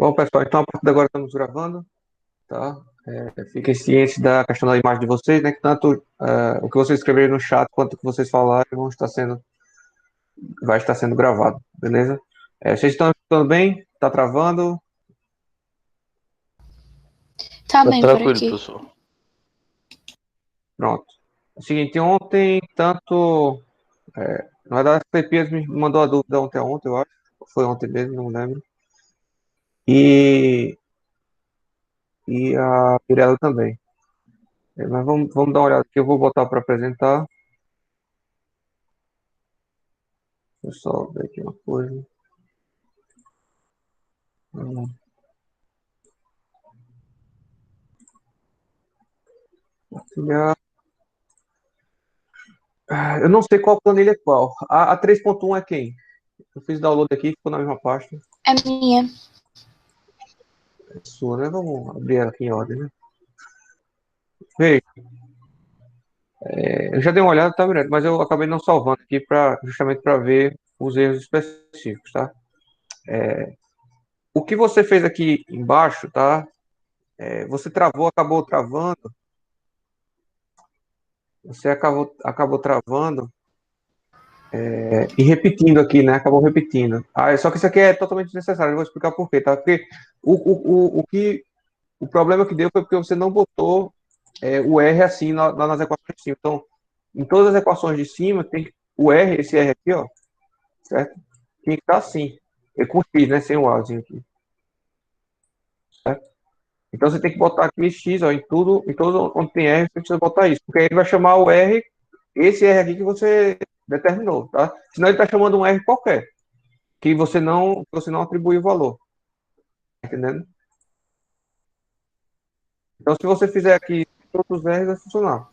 Bom, pessoal, então a partir de agora estamos gravando, tá? Fiquem cientes da questão da imagem de vocês, né? Que tanto o que vocês escreverem no chat quanto o que vocês falarem vai estar sendo gravado, beleza? Vocês estão escutando bem? Tá travando? Tá Tá bem por tranquilo, aqui. professor. Pronto. É o seguinte, ontem, tanto. Na verdade, a Clepias me mandou a dúvida ontem, eu acho. Foi ontem mesmo, não lembro. E, e a Pirela também. Mas vamos dar uma olhada aqui, eu vou botar para apresentar. Deixa eu só ver aqui uma coisa. Compartilhar. Eu não sei qual planilha é qual. A 3.1 é quem? Eu fiz download aqui, ficou na mesma pasta. É minha. É sua, né? Vamos abrir ela aqui em ordem, né? Veja, eu já dei uma olhada, tá, Miranda? Mas eu acabei não salvando aqui justamente para ver os erros específicos, tá? O que você fez aqui embaixo, tá? Você acabou travando. Você acabou travando e repetindo aqui, né? Acabou repetindo. Só que isso aqui é totalmente desnecessário. Eu vou explicar por quê, tá? Porque o problema que deu foi porque você não botou o R assim lá nas equações de cima. Então, em todas as equações de cima, tem o R, esse R aqui, ó, certo? Tem que estar assim. É com X, né? Sem o Azinho aqui. Certo? Então, você tem que botar aqui X, ó, em todo onde tem R, você precisa botar isso. Porque aí ele vai chamar o R, esse R aqui que você determinou, tá? Senão ele está chamando um R qualquer, que você não atribui o valor. Tá entendendo? Então, se você fizer aqui todos os R's, vai funcionar.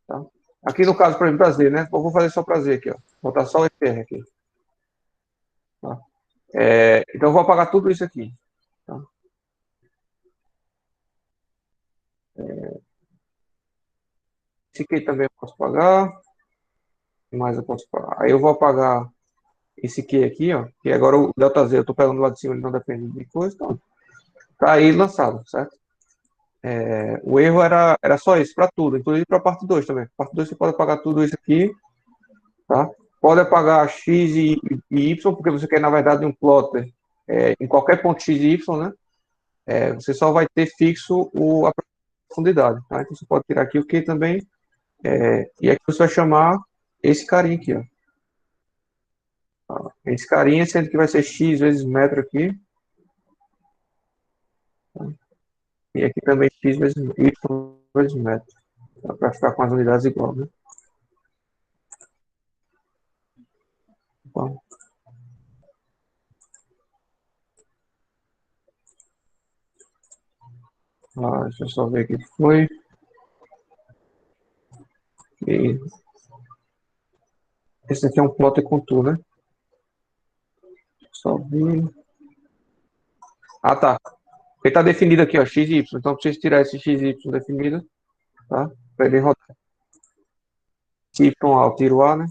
Tá? Aqui no caso, por exemplo, prazer, né? Eu vou fazer só prazer aqui, ó. Vou botar só o ETR aqui. Tá? Então, eu vou apagar tudo isso aqui. Tá? Esse aqui também eu posso apagar. O que mais eu posso apagar? Aí eu vou apagar esse aqui, ó. Que agora o delta Z eu tô pegando lá de cima, ele não depende de coisa. Então, tá aí lançado, certo? O erro era só isso, para tudo, inclusive para a parte 2 também. Parte 2 você pode apagar tudo isso aqui, tá? Pode apagar X e Y, porque você quer, na verdade, um plotter em qualquer ponto X e Y, né? Você só vai ter fixo a profundidade, tá? Então você pode tirar aqui o Q também, e aqui você vai chamar esse carinha aqui, ó. Tá? Esse carinha, sendo que vai ser X vezes metro aqui, tá? E aqui também X vezes Y vezes metro, tá? Para ficar com as unidades igual, né? Então, deixa eu só ver aqui o que foi. E esse aqui é um plotter contour, né? Só ver. Ah, tá. Ele está definido aqui, ó, x e y. Então, eu preciso tirar esse x e y definido, tá? Para ele rodar. Se y A, eu tiro A, né?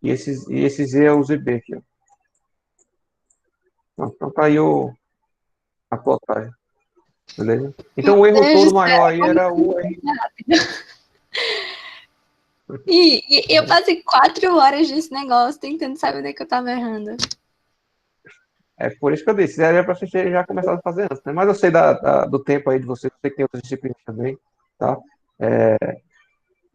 E esse Z é o ZB aqui, ó. Então, tá aí a plotagem, beleza? Então, o Meu erro Deus todo do céu, maior aí como era assim o foi R. rápido? E eu passei 4 horas nesse negócio tentando saber onde é que eu tava errando. É por isso que eu disse, era para você já começar a fazer antes, né? Mas eu sei do tempo aí de você, sei que tem outras disciplinas também, tá?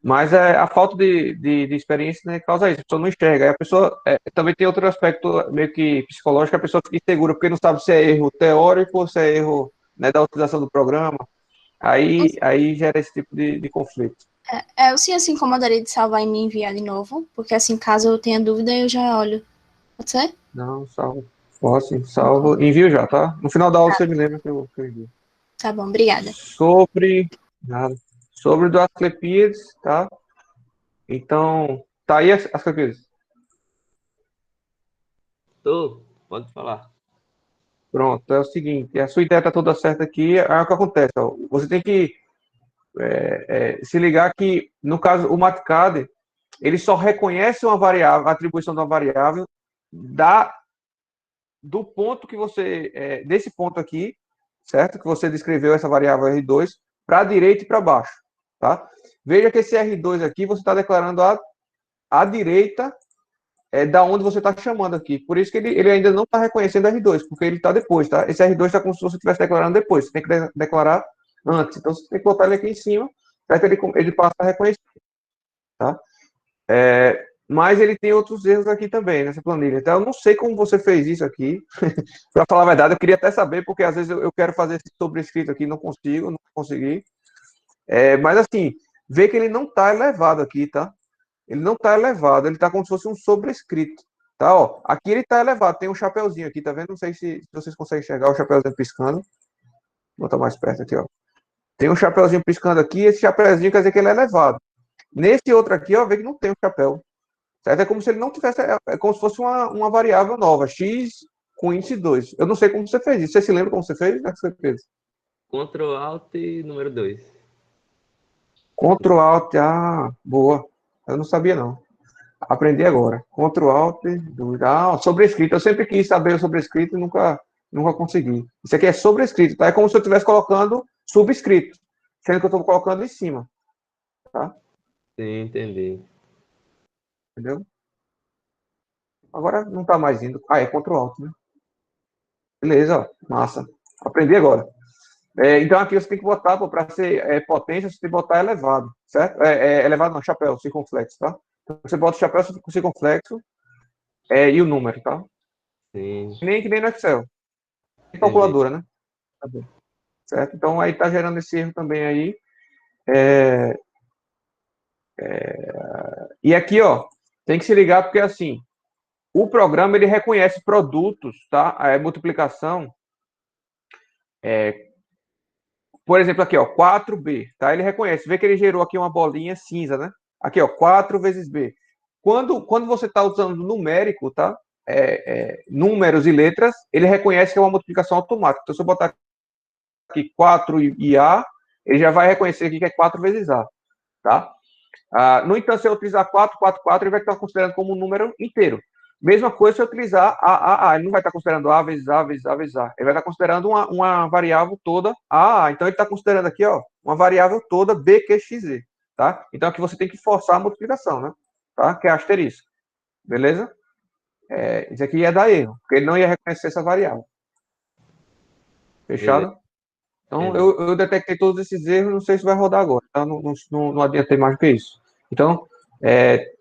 Mas a falta de experiência, né, causa isso, a pessoa não enxerga. Aí a pessoa também tem outro aspecto meio que psicológico, a pessoa fica insegura, porque não sabe se é erro teórico ou se é erro, né, da utilização do programa. Aí gera esse tipo de conflito. Eu sim, assim, incomodaria de salvar e me enviar de novo, porque assim, caso eu tenha dúvida, eu já olho. Pode ser? Não, salvo. Posso, salvo. Envio já, tá? No final da aula você me lembra que eu envio. Tá bom, obrigada. Nada. Sobre o do Asclepiades, tá? Então, tá aí as Asclepiades. Pode falar. Pronto, é o seguinte, a sua ideia está toda certa aqui, aí o que acontece, ó, você tem que se ligar que, no caso, o Matcad, ele só reconhece uma variável, a atribuição de uma variável da do ponto que você, desse ponto aqui, certo? Que você descreveu essa variável R2 para a direita e para baixo, tá? Veja que esse R2 aqui você está declarando a direita da onde você está chamando aqui. Por isso que ele ainda não está reconhecendo R2, porque ele está depois, tá? Esse R2 está como se você estivesse declarando depois. Você tem que declarar antes. Então, você tem que botar ele aqui em cima, para que ele passe a reconhecer, tá? Mas ele tem outros erros aqui também, nessa planilha. Então, eu não sei como você fez isso aqui. Para falar a verdade, eu queria até saber, porque às vezes eu quero fazer esse sobrescrito aqui, não consigo, não consegui. Mas assim, vê que ele não está elevado aqui, tá? Ele não está elevado, ele está como se fosse um sobrescrito. Tá, ó. Aqui ele está elevado, tem um chapeuzinho aqui, tá vendo? Não sei se vocês conseguem enxergar o chapeuzinho piscando. Vou botar mais perto aqui, ó. Tem um chapeuzinho piscando aqui, esse chapeuzinho quer dizer que ele é elevado. Nesse outro aqui, ó, vê que não tem um chapéu. Certo? É como se ele não tivesse, é como se fosse uma variável nova, x com índice 2. Eu não sei como você fez isso. Você se lembra como você fez? Como é que você fez? Ctrl Alt e número 2. Ctrl Alt, boa. Eu não sabia, não. Aprendi agora. Ctrl Alt, sobrescrito. Eu sempre quis saber o sobrescrito e nunca consegui. Isso aqui é sobrescrito, tá? É como se eu estivesse colocando subscrito, sendo que eu estou colocando em cima, tá? Sim, entendi. Entendeu? Agora não está mais indo. É Ctrl Alt, né? Beleza, ó. Massa. Aprendi agora. Então aqui você tem que botar, para ser potência, você tem que botar elevado, certo? Elevado não, chapéu, circunflexo, tá? Então, você bota o chapéu circunflexo e o número, tá? Sim, Que nem no Excel. Tem entendi. calculadora, né? Tá bom. Certo? Então aí tá gerando esse erro também aí. É, E aqui, ó, tem que se ligar porque assim, o programa ele reconhece produtos, tá? A multiplicação, por exemplo, aqui, ó, 4B, tá? Ele reconhece, vê que ele gerou aqui uma bolinha cinza, né? Aqui, ó, 4 vezes B. Quando você está usando numérico, tá? Números e letras, ele reconhece que é uma multiplicação automática. Então, se eu botar aqui 4 e A, ele já vai reconhecer aqui que é 4 vezes A, tá? No entanto, se eu utilizar 4, ele vai estar considerando como um número inteiro. Mesma coisa se eu utilizar A. Ele não vai estar considerando A vezes A vezes A vezes A. Ele vai estar considerando uma variável toda A. Então, ele está considerando aqui, ó, uma variável toda BQXZ, tá? Então, aqui você tem que forçar a multiplicação, né? Tá? Que é asterisco. Beleza? Isso aqui ia dar erro, porque ele não ia reconhecer essa variável. Beleza, Fechado? Então, entendi. eu detectei todos esses erros, não sei se vai rodar agora, tá? Não adiantei mais do que isso. Então,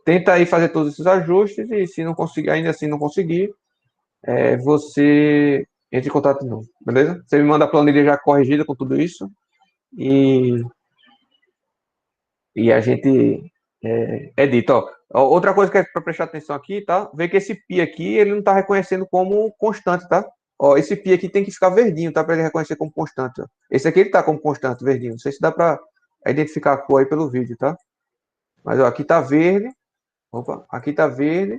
tenta aí fazer todos esses ajustes e se não conseguir, ainda assim não conseguir, você entre em contato de novo, beleza? Você me manda a planilha já corrigida com tudo isso e, e a gente edita. Ó, outra coisa que é para prestar atenção aqui, tá? Vê que esse pi aqui, ele não está reconhecendo como constante, tá? Ó, esse pi aqui tem que ficar verdinho, tá? Para ele reconhecer como constante. Ó. Esse aqui ele tá como constante, verdinho. Não sei se dá para identificar a cor aí pelo vídeo, tá? Mas ó, aqui tá verde. Opa, aqui tá verde.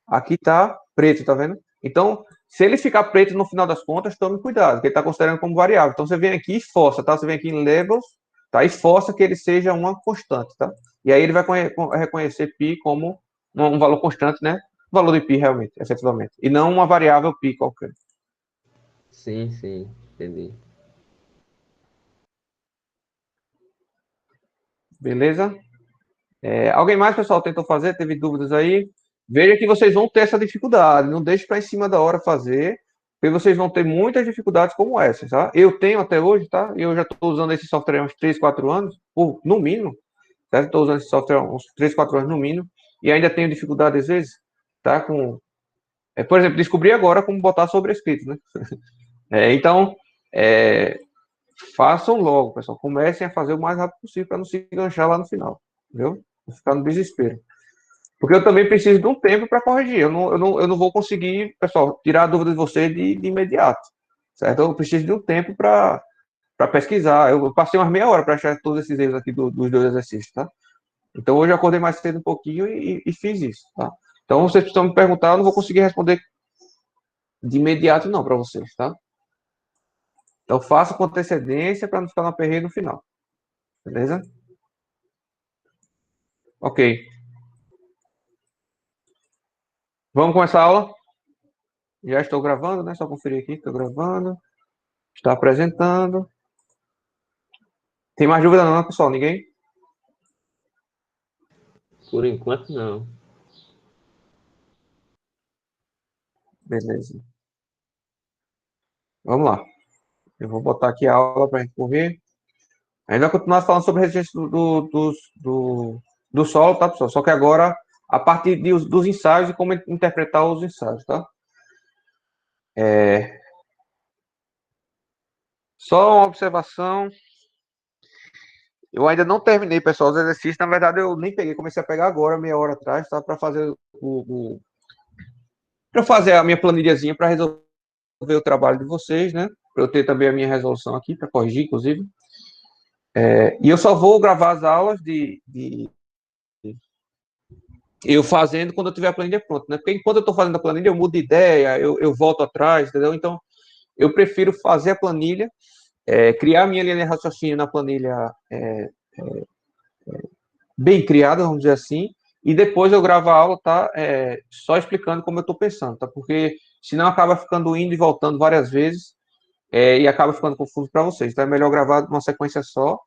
Aqui tá preto, tá vendo? Então, se ele ficar preto no final das contas, tome cuidado, porque ele está considerando como variável. Então, você vem aqui e força, tá? Você vem aqui em labels, tá? E força que ele seja uma constante, tá? E aí ele vai reconhecer π como um valor constante, né? O valor de π realmente, efetivamente. E não uma variável π qualquer. Sim, sim, entendi. Beleza? Alguém mais, pessoal, tentou fazer? Teve dúvidas aí? Veja que vocês vão ter essa dificuldade. Não deixe para em cima da hora fazer, porque vocês vão ter muitas dificuldades como essa, tá? Eu tenho até hoje, tá? Eu já estou usando esse software há uns 3, 4 anos, ou no mínimo, certo? Estou usando esse software há uns 3, 4 anos no mínimo, e ainda tenho dificuldade às vezes, tá? Por exemplo, descobri agora como botar sobrescrito, né? Então, é, façam logo, pessoal. Comecem a fazer o mais rápido possível para não se enganchar lá no final, entendeu? Não ficar no desespero. Porque eu também preciso de um tempo para corrigir. Eu não vou conseguir, pessoal, tirar a dúvida de você de imediato. Certo? Eu preciso de um tempo para pesquisar. Eu passei umas meia hora para achar todos esses erros aqui dos dois exercícios, tá? Então hoje eu acordei mais cedo um pouquinho e fiz isso, tá? Então vocês precisam me perguntar, eu não vou conseguir responder de imediato não para vocês, tá? Então faça com antecedência para não ficar no aperreio no final. Beleza? Ok. Vamos começar a aula? Já estou gravando, né? Só conferir aqui, estou gravando. Está apresentando. Tem mais dúvida não, pessoal? Ninguém? Por enquanto, não. Beleza. Vamos lá. Eu vou botar aqui a aula para a gente correr. Ainda continuar falando sobre a resistência do solo, tá, pessoal? Só que agora, a partir dos ensaios e como interpretar os ensaios, tá? Só uma observação. Eu ainda não terminei, pessoal, os exercícios. Na verdade, eu nem peguei, comecei a pegar agora, meia hora atrás, tá? Para fazer para fazer a minha planilhazinha para resolver o trabalho de vocês, né? Para eu ter também a minha resolução aqui, para corrigir, inclusive. E eu só vou gravar as aulas de eu fazendo quando eu tiver a planilha pronta, né? Porque enquanto eu estou fazendo a planilha, eu mudo de ideia, eu volto atrás, entendeu? Então, eu prefiro fazer a planilha, criar a minha linha de raciocínio na planilha bem criada, vamos dizer assim, e depois eu gravo a aula, tá? Só explicando como eu estou pensando, tá? Porque senão acaba ficando indo e voltando várias vezes, e acaba ficando confuso para vocês. Então é melhor gravar uma sequência só,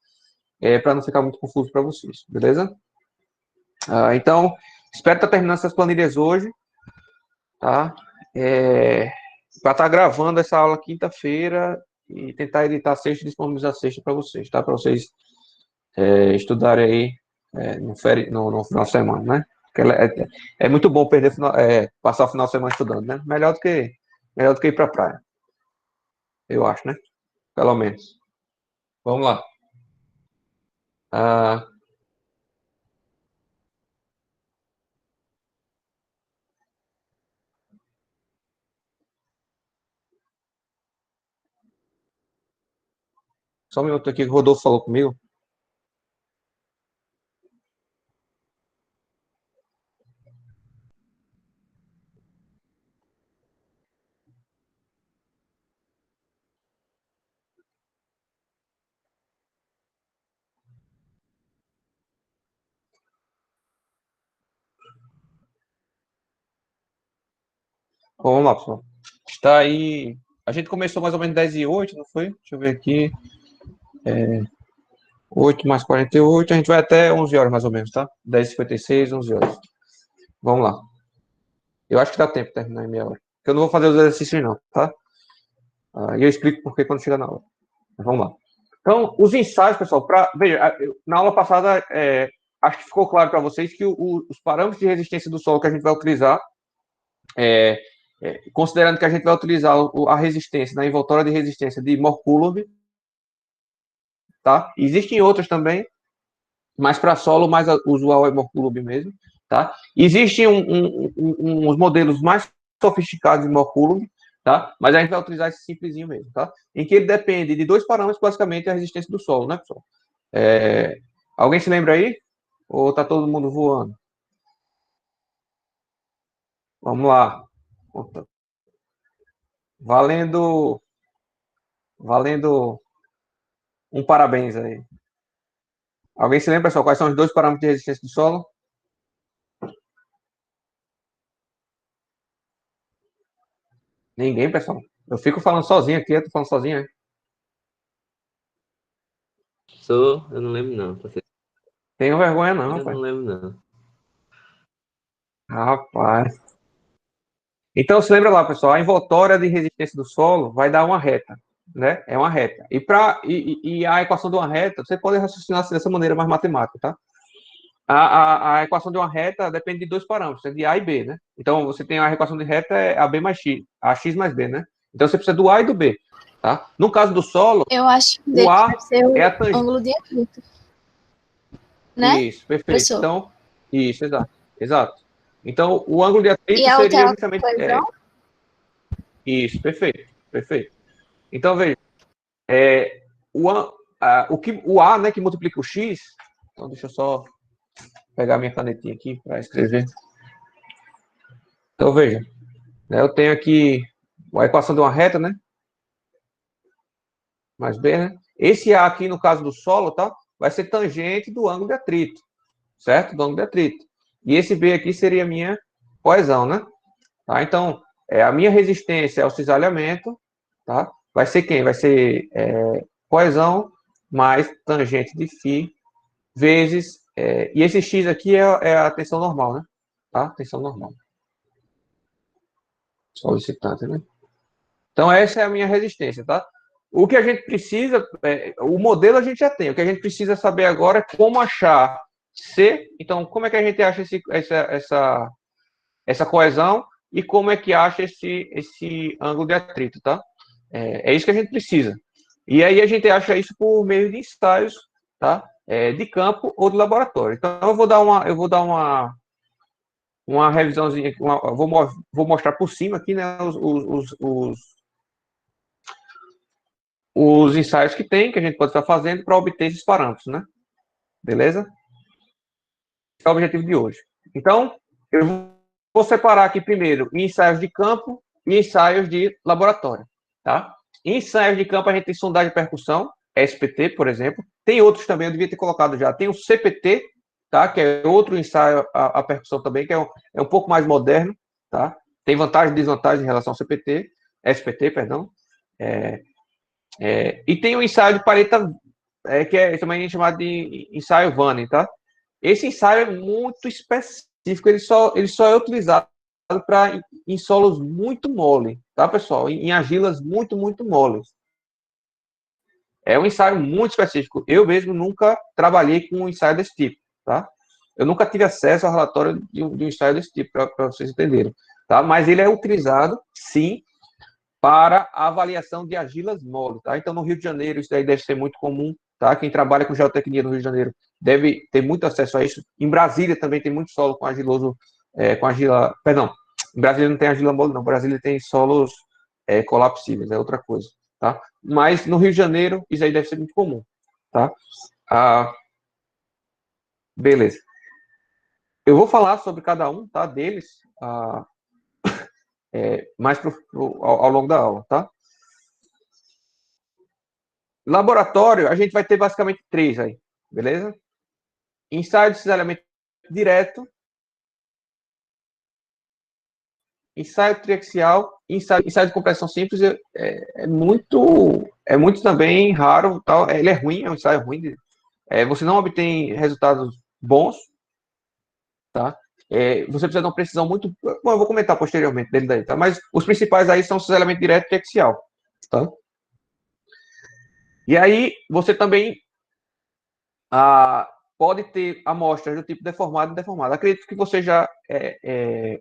para não ficar muito confuso para vocês, beleza? Então, espero estar terminando essas planilhas hoje, tá? Para estar gravando essa aula quinta-feira e tentar editar sexta e disponibilizar sexta para vocês, tá? Para vocês estudarem aí no final de semana, né? Porque é muito bom passar o final de semana estudando, né? Melhor do que ir para a praia, eu acho, né? Pelo menos. Vamos lá. Ah, só um minuto aqui que o Rodolfo falou comigo. Bom, vamos lá, pessoal. Está aí. A gente começou mais ou menos 10h08, não foi? Deixa eu ver aqui. 8 mais 48, a gente vai até 11 horas mais ou menos, tá? 10h56, 11 horas. Vamos lá. Eu acho que dá tempo de terminar em meia hora. Porque eu não vou fazer os exercícios, não, tá? E eu explico por que quando chegar na aula. Vamos lá. Então, os ensaios, pessoal, veja, na aula passada, acho que ficou claro para vocês que os parâmetros de resistência do solo que a gente vai utilizar, considerando que a gente vai utilizar a resistência na envoltória de resistência de Mohr-Coulomb, tá? Existem outras também, mas para solo, mais usual é Mohr-Coulomb mesmo, tá? Existem uns modelos mais sofisticados de Mohr-Coulomb, tá? Mas a gente vai utilizar esse simplesinho mesmo, tá? Em que ele depende de dois parâmetros, basicamente, a resistência do solo, né, pessoal? Alguém se lembra aí? Ou tá todo mundo voando? Vamos lá. Valendo um parabéns aí. Alguém se lembra, pessoal, quais são os dois parâmetros de resistência do solo? Ninguém, pessoal. Eu fico falando sozinho aqui, eu tô falando sozinho, né? Eu não lembro, não. Tenho vergonha não, Eu rapaz. não lembro, não. Rapaz. Então, se lembra lá, pessoal, a envoltória de resistência do solo vai dar uma reta, né? É uma reta. E a equação de uma reta, você pode raciocinar dessa maneira mais matemática, tá? A equação de uma reta depende de dois parâmetros, é de A e B, né? Então, você tem a equação de reta é AB mais X, a X mais B, né? Então, você precisa do A e do B, tá? No caso do solo, Eu acho que o A deve ser o é a tangente. ângulo de atrito. Né? Isso, perfeito. Professor? Então, isso, exato. Então, o ângulo de E atrito a outra é seria a justamente. coesão? Isso, perfeito. Então, veja, o A, né, que multiplica o X. Então, deixa eu só pegar minha canetinha aqui para escrever. Então, veja, né, eu tenho aqui a equação de uma reta, né? Mais B, né? Esse A aqui, no caso do solo, tá? Vai ser tangente do ângulo de atrito, certo? Do ângulo de atrito. E esse B aqui seria a minha coesão, né? Tá? Então, A minha resistência ao cisalhamento, tá? Vai ser quem? Vai ser coesão mais tangente de φ vezes... e esse x aqui é a tensão normal, né? Tá? Tensão normal. Solicitante, né? Então, essa é a minha resistência, tá? O que a gente precisa, o modelo a gente já tem, o que a gente precisa saber agora é como achar C. Então, como é que a gente acha essa coesão e como é que acha esse ângulo de atrito, tá? É isso que a gente precisa. E aí a gente acha isso por meio de ensaios, tá? De campo ou de laboratório. Então, eu vou dar uma revisãozinha, vou mostrar por cima aqui, né, os ensaios que tem, que a gente pode estar fazendo para obter esses parâmetros, né? Beleza? Esse é o objetivo de hoje. Então, eu vou separar aqui primeiro ensaios de campo e ensaios de laboratório, tá? Em ensaios de campo, a gente tem sondagem de percussão, SPT, por exemplo. Tem outros também, eu devia ter colocado já. Tem o CPT, tá? Que é outro ensaio a percussão também, que é um pouco mais moderno, tá? Tem vantagem e desvantagem em relação ao CPT, SPT, perdão. E tem o ensaio de paleta, que é também chamado de ensaio Vanning, tá? Esse ensaio é muito específico, ele só é utilizado para em solos muito mole, tá, pessoal? Em argilas muito, muito moles. É um ensaio muito específico. Eu mesmo nunca trabalhei com um ensaio desse tipo, tá? Eu nunca tive acesso ao relatório de um ensaio desse tipo, para vocês entenderem, tá? Mas ele é utilizado, sim, para a avaliação de argilas mole, tá? Então, no Rio de Janeiro, isso daí deve ser muito comum, tá? Quem trabalha com geotecnia no Rio de Janeiro deve ter muito acesso a isso. Em Brasília também tem muito solo com argiloso, com argila... Perdão, em Brasília não tem argila mole, não. Em Brasília tem solos colapsíveis, é outra coisa, tá? Mas no Rio de Janeiro, isso aí deve ser muito comum, tá? Beleza. Eu vou falar sobre cada um, tá? Deles, mais ao longo da aula, tá? Laboratório, a gente vai ter basicamente 3 aí, beleza? Ensaio de cisalhamento direto, ensaio triaxial, ensaio de compressão simples é muito também raro, tal. Ele é ruim, é um ensaio ruim. Você não obtém resultados bons, tá? Você precisa de uma precisão muito... Bom, eu vou comentar posteriormente dele daí, tá? Mas os principais aí são cisalhamento direto e triaxial, tá? E aí, você também pode ter amostras do tipo deformado e deformado. Acredito que vocês já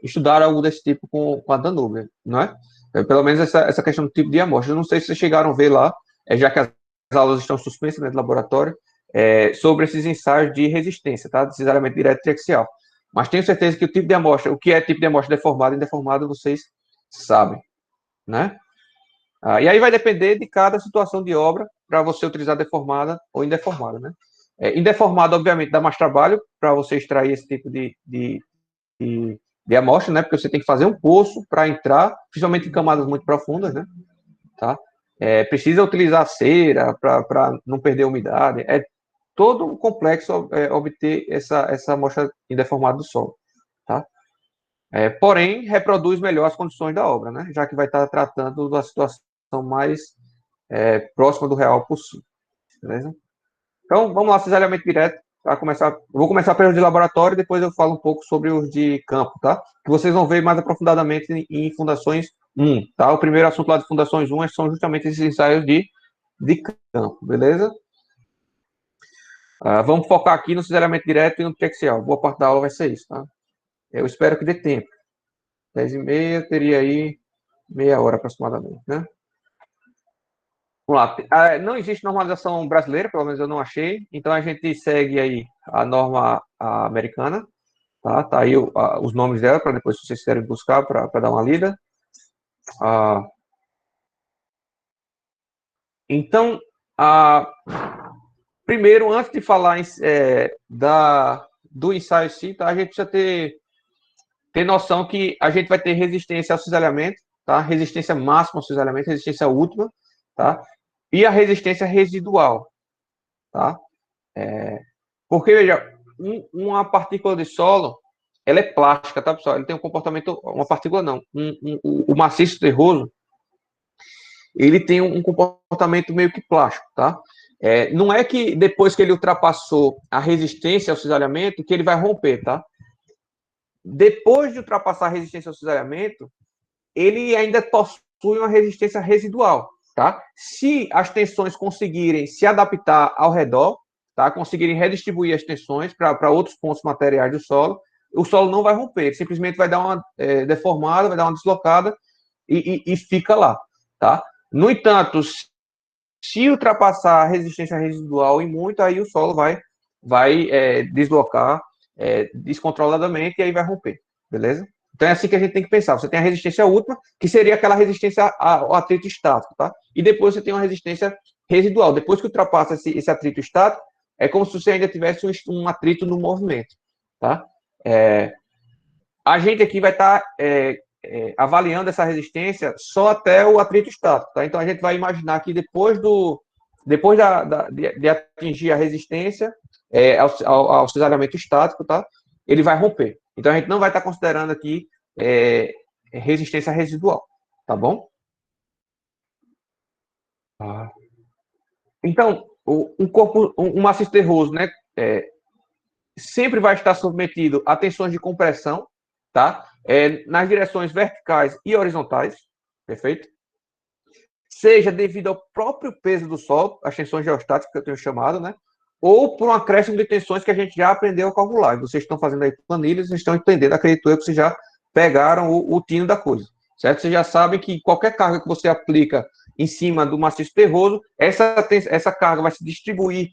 estudaram algo desse tipo com a Danúbia, não é? Pelo menos essa questão do tipo de amostra. Eu não sei se vocês chegaram a ver lá, já que as aulas estão suspensas, né, de laboratório, sobre esses ensaios de resistência, tá? De cisalhamento direto e triaxial. Mas tenho certeza que o tipo de amostra, o que é tipo de amostra deformado e indeformado, vocês sabem, né? E aí vai depender de cada situação de obra para você utilizar deformada ou indeformada, né? Indeformada, obviamente, dá mais trabalho para você extrair esse tipo de amostra, né? Porque você tem que fazer um poço para entrar, principalmente em camadas muito profundas, né? Tá? Precisa utilizar cera para não perder umidade. É todo um complexo obter essa amostra indeformada do solo, tá? Porém, reproduz melhor as condições da obra, né? Já que vai estar tratando da situação mais próxima do real possível, beleza? Então, vamos lá, cisalhamento direto. Vou começar pelos de laboratório, depois eu falo um pouco sobre os de campo, tá? Que vocês vão ver mais aprofundadamente em Fundações 1, tá? O primeiro assunto lá de Fundações 1 são justamente esses ensaios de campo, beleza? Vamos focar aqui no cisalhamento direto e no triaxial. Boa parte da aula vai ser isso, tá? Eu espero que dê tempo. 10h30, teria aí meia hora aproximadamente, né? Vamos lá. Não existe normalização brasileira, pelo menos eu não achei. Então a gente segue aí a norma americana, tá? Tá aí os nomes dela para depois, se vocês quiserem buscar, para dar uma lida. Então, primeiro, antes de falar do ensaio em si, tá? A gente precisa ter noção que a gente vai ter resistência ao cisalhamento, tá? Resistência máxima ao cisalhamento, resistência última, tá? E a resistência residual, tá? Porque, veja, uma partícula de solo, ela é plástica, tá, pessoal? Ele tem um comportamento, uma partícula não, o maciço terroso, ele tem um comportamento meio que plástico, tá? Não é que depois que ele ultrapassou a resistência ao cisalhamento, que ele vai romper, tá? Depois de ultrapassar a resistência ao cisalhamento, ele ainda possui uma resistência residual, tá? Se as tensões conseguirem se adaptar ao redor, tá? Conseguirem redistribuir as tensões para outros pontos materiais do solo, o solo não vai romper, ele simplesmente vai dar uma deformada, vai dar uma deslocada e fica lá, tá? No entanto, se ultrapassar a resistência residual e muito, aí o solo vai deslocar descontroladamente e aí vai romper, beleza? Então é assim que a gente tem que pensar. Você tem a resistência última, que seria aquela resistência ao atrito estático, tá? E depois você tem uma resistência residual. Depois que ultrapassa esse atrito estático, é como se você ainda tivesse um atrito no movimento, tá? A gente aqui vai estar avaliando essa resistência só até o atrito estático, tá? Então a gente vai imaginar que depois de atingir a resistência ao cisalhamento estático, tá? Ele vai romper. Então a gente não vai estar considerando aqui resistência residual, tá bom? Então, um maciço terroso, né? Sempre vai estar submetido a tensões de compressão, tá? Nas direções verticais e horizontais, perfeito? Seja devido ao próprio peso do solo, as tensões geostáticas que eu tenho chamado, né? Ou por um acréscimo de tensões que a gente já aprendeu a calcular. Vocês estão fazendo aí planilhas, vocês estão entendendo, acredito eu, que vocês já pegaram o tino da coisa, certo? Vocês já sabem que qualquer carga que você aplica em cima do maciço terroso, essa carga vai se distribuir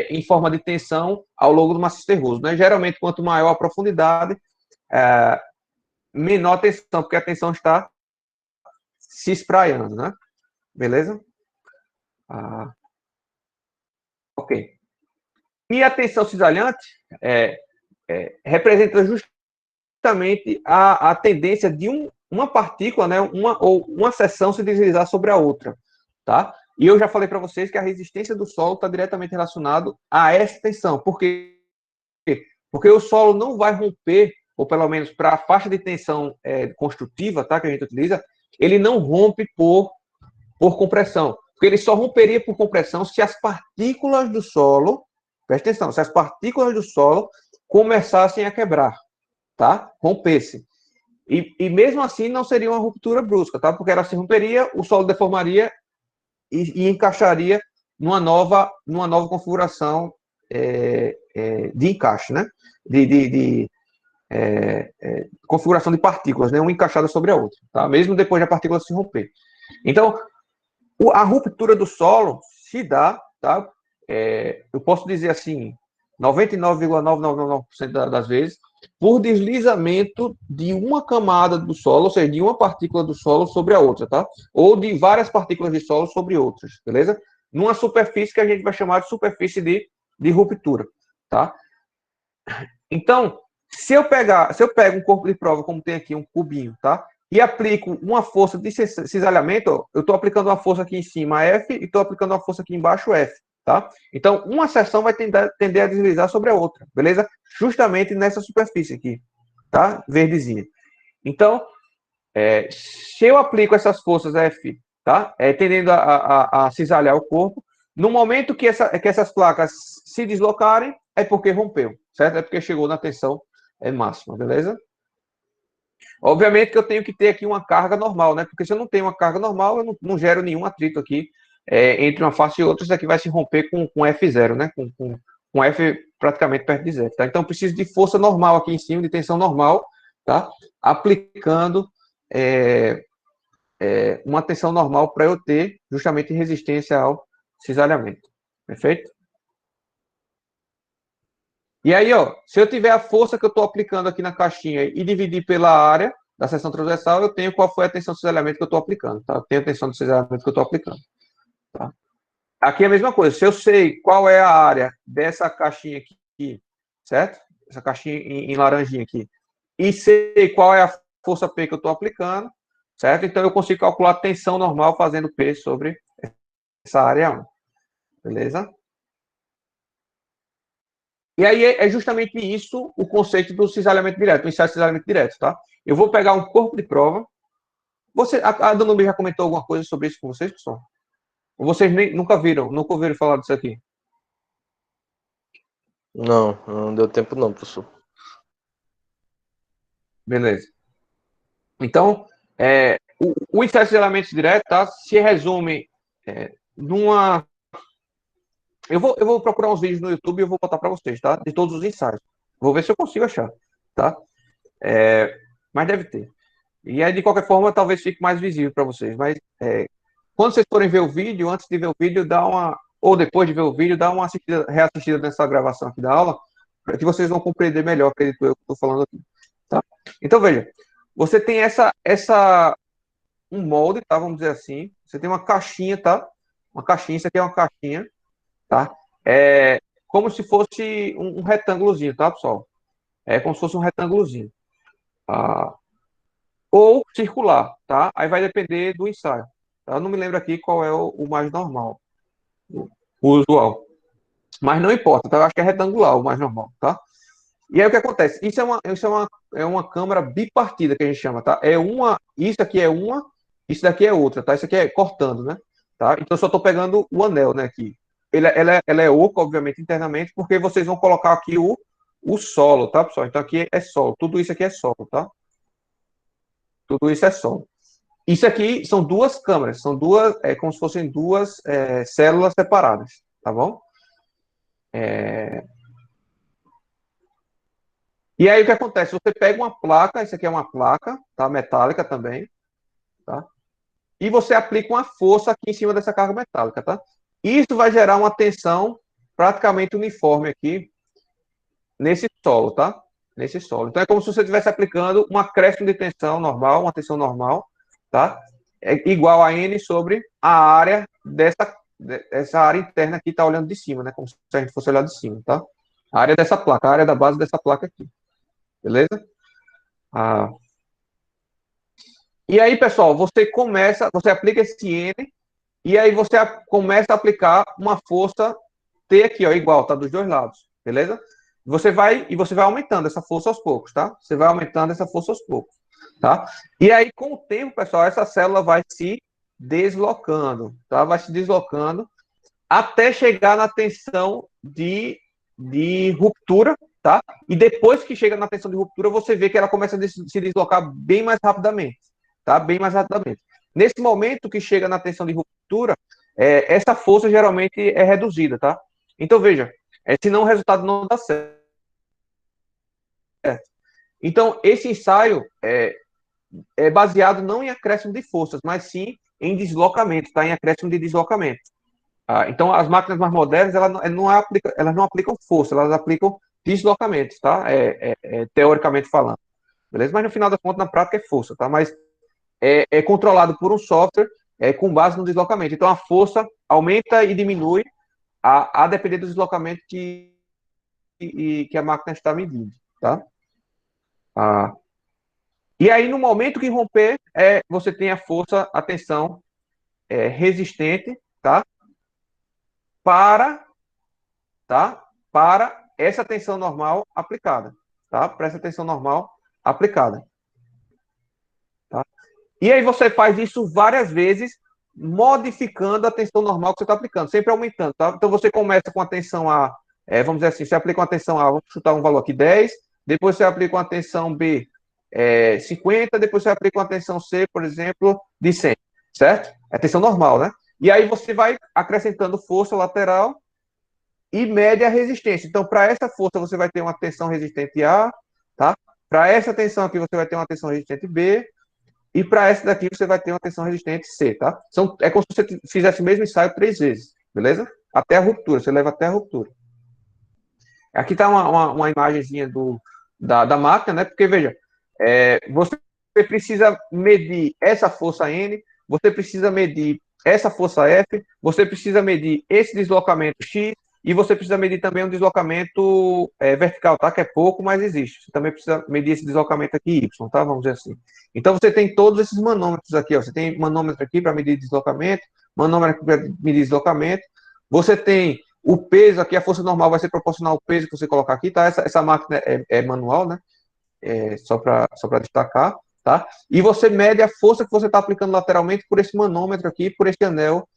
em forma de tensão ao longo do maciço terroso, né? Geralmente, quanto maior a profundidade, menor a tensão, porque a tensão está se espraiando, né? Beleza? Ok. E a tensão cisalhante representa justamente a tendência de uma partícula, né, uma seção se deslizar sobre a outra, tá? E eu já falei para vocês que a resistência do solo está diretamente relacionado a essa tensão. Por quê? Porque o solo não vai romper, ou pelo menos para a faixa de tensão construtiva, tá, que a gente utiliza, ele não rompe por compressão. Porque ele só romperia por compressão se as partículas do solo, presta atenção, se as partículas do solo começassem a quebrar, tá? Rompesse. E mesmo assim não seria uma ruptura brusca, tá? Porque ela se romperia, o solo deformaria e encaixaria numa nova configuração de encaixe, né? De configuração de partículas, né? Uma encaixada sobre a outra, tá? Mesmo depois da partícula se romper. Então, a ruptura do solo se dá, tá? Eu posso dizer assim, 99,999% das vezes, por deslizamento de uma camada do solo, ou seja, de uma partícula do solo sobre a outra, tá? Ou de várias partículas de solo sobre outras, beleza? Numa superfície que a gente vai chamar de superfície de ruptura, tá? Então, se eu pego um corpo de prova, como tem aqui, um cubinho, tá? E aplico uma força de cisalhamento, eu estou aplicando uma força aqui em cima, F, e estou aplicando uma força aqui embaixo, F, tá? Então, uma seção vai tender a deslizar sobre a outra, beleza? Justamente nessa superfície aqui, tá? Verdezinha. Então, se eu aplico essas forças F, tá? Tendendo a cisalhar o corpo, no momento que essas placas se deslocarem, é porque rompeu, certo? É porque chegou na tensão máxima, beleza? Obviamente que eu tenho que ter aqui uma carga normal, né? Porque se eu não tenho uma carga normal, eu não gero nenhum atrito aqui entre uma face e outra. Isso aqui vai se romper com F0, né? Com F praticamente perto de zero, tá? Então, eu preciso de força normal aqui em cima, de tensão normal, tá? Aplicando uma tensão normal para eu ter justamente resistência ao cisalhamento. Perfeito? E aí, ó, se eu tiver a força que eu estou aplicando aqui na caixinha e dividir pela área da seção transversal, eu tenho qual foi a tensão de cisalhamento que eu estou aplicando, tá? Eu tenho a tensão de cisalhamento que eu estou aplicando, tá? Aqui é a mesma coisa. Se eu sei qual é a área dessa caixinha aqui, certo? Essa caixinha em laranjinha aqui, e sei qual é a força P que eu estou aplicando, certo? Então, eu consigo calcular a tensão normal fazendo P sobre essa área 1, beleza? E aí é justamente isso o conceito do cisalhamento direto, do ensaio de cisalhamento direto, tá? Eu vou pegar um corpo de prova. A Danube já comentou alguma coisa sobre isso com vocês, pessoal? Ou vocês nunca ouviram falar disso aqui? Não, não deu tempo não, professor. Beleza. Então, o ensaio de elementos direto, tá, se resume numa... Eu vou procurar uns vídeos no YouTube e eu vou botar para vocês, tá? De todos os ensaios. Vou ver se eu consigo achar, tá? Mas deve ter. E aí, de qualquer forma, talvez fique mais visível para vocês. Mas quando vocês forem ver o vídeo, antes de ver o vídeo, ou depois de ver o vídeo, dá uma reassistida nessa gravação aqui da aula, para que vocês vão compreender melhor, acredito eu, que estou falando aqui. Tá? Então, veja, você tem um molde, tá? Vamos dizer assim. Você tem uma caixinha, tá? Uma caixinha, isso aqui é uma caixinha, tá? É como se fosse um retângulozinho, tá, pessoal? É como se fosse um retângulozinho. Ou circular, tá? Aí vai depender do ensaio. Tá? Eu não me lembro aqui qual é o mais normal, o usual. Mas não importa, tá? Eu acho que é retangular o mais normal, tá? E aí o que acontece? Isso é uma câmara bipartida que a gente chama, tá? Isso aqui é uma, isso daqui é outra, tá? Isso aqui é cortando, né? Tá? Então eu só estou pegando o anel, né? Aqui. Ela é oca, obviamente, internamente, porque vocês vão colocar aqui o solo, tá, pessoal? Então aqui é solo. Tudo isso aqui é solo, tá? Tudo isso é solo. Isso aqui são duas câmeras, são duas, como se fossem duas células separadas, tá bom? E aí o que acontece? Você pega uma placa, isso aqui é uma placa, tá? Metálica também, tá? E você aplica uma força aqui em cima dessa carga metálica, tá? Isso vai gerar uma tensão praticamente uniforme aqui nesse solo, tá? Nesse solo. Então é como se você estivesse aplicando um acréscimo de tensão normal, uma tensão normal, tá? É igual a N sobre a área dessa área interna aqui, tá olhando de cima, né? Como se a gente fosse olhar de cima, tá? A área dessa placa, a área da base dessa placa aqui. Beleza? E aí, pessoal, você aplica esse N, e aí você começa a aplicar uma força T aqui, ó, igual, tá? Dos dois lados, beleza? Você vai aumentando essa força aos poucos, tá? Você vai aumentando essa força aos poucos, tá? E aí, com o tempo, pessoal, essa célula vai se deslocando, tá? Vai se deslocando até chegar na tensão de ruptura, tá? E depois que chega na tensão de ruptura, você vê que ela começa a se deslocar bem mais rapidamente, tá? Bem mais rapidamente. Nesse momento que chega na tensão de ruptura, essa força geralmente é reduzida, tá? Então, veja, senão o resultado não dá certo. Então, esse ensaio é baseado não em acréscimo de forças, mas sim em deslocamento, tá? Em acréscimo de deslocamento. Então, as máquinas mais modernas, elas não aplicam força, elas aplicam deslocamentos, tá? Teoricamente falando. Beleza? Mas no final das contas, na prática, é força, tá? Mas é controlado por um software com base no deslocamento. Então, a força aumenta e diminui a depender do deslocamento que a máquina está medindo, tá? E aí, no momento que romper, você tem a força, a tensão resistente, tá? Para essa tensão normal aplicada, tá? Para essa tensão normal aplicada, tá? E aí você faz isso várias vezes, modificando a tensão normal que você está aplicando, sempre aumentando, tá? Então você começa com a tensão A, vamos dizer assim, você aplica uma tensão A, vamos chutar um valor aqui, 10, depois você aplica uma tensão B, 50, depois você aplica uma tensão C, por exemplo, de 100, certo? É tensão normal, né? E aí você vai acrescentando força lateral e mede a resistência. Então, para essa força, você vai ter uma tensão resistente A, tá? Para essa tensão aqui, você vai ter uma tensão resistente B, e para essa daqui, você vai ter uma tensão resistente C, tá? É como se você fizesse o mesmo ensaio 3 vezes, beleza? Até a ruptura, você leva até a ruptura. Aqui está uma imagenzinha da máquina, né? Porque, veja, você precisa medir essa força N, você precisa medir essa força F, você precisa medir esse deslocamento X, e você precisa medir também um deslocamento vertical, tá? Que é pouco, mas existe. Você também precisa medir esse deslocamento aqui, Y, tá? Vamos dizer assim. Então, você tem todos esses manômetros aqui, ó. Você tem manômetro aqui para medir deslocamento, manômetro aqui para medir deslocamento. Você tem O peso aqui, a força normal vai ser proporcional ao peso que você colocar aqui, tá? Essa máquina é manual, né? Só para destacar, tá? E você mede a força que você está aplicando lateralmente por esse manômetro aqui, por esse anel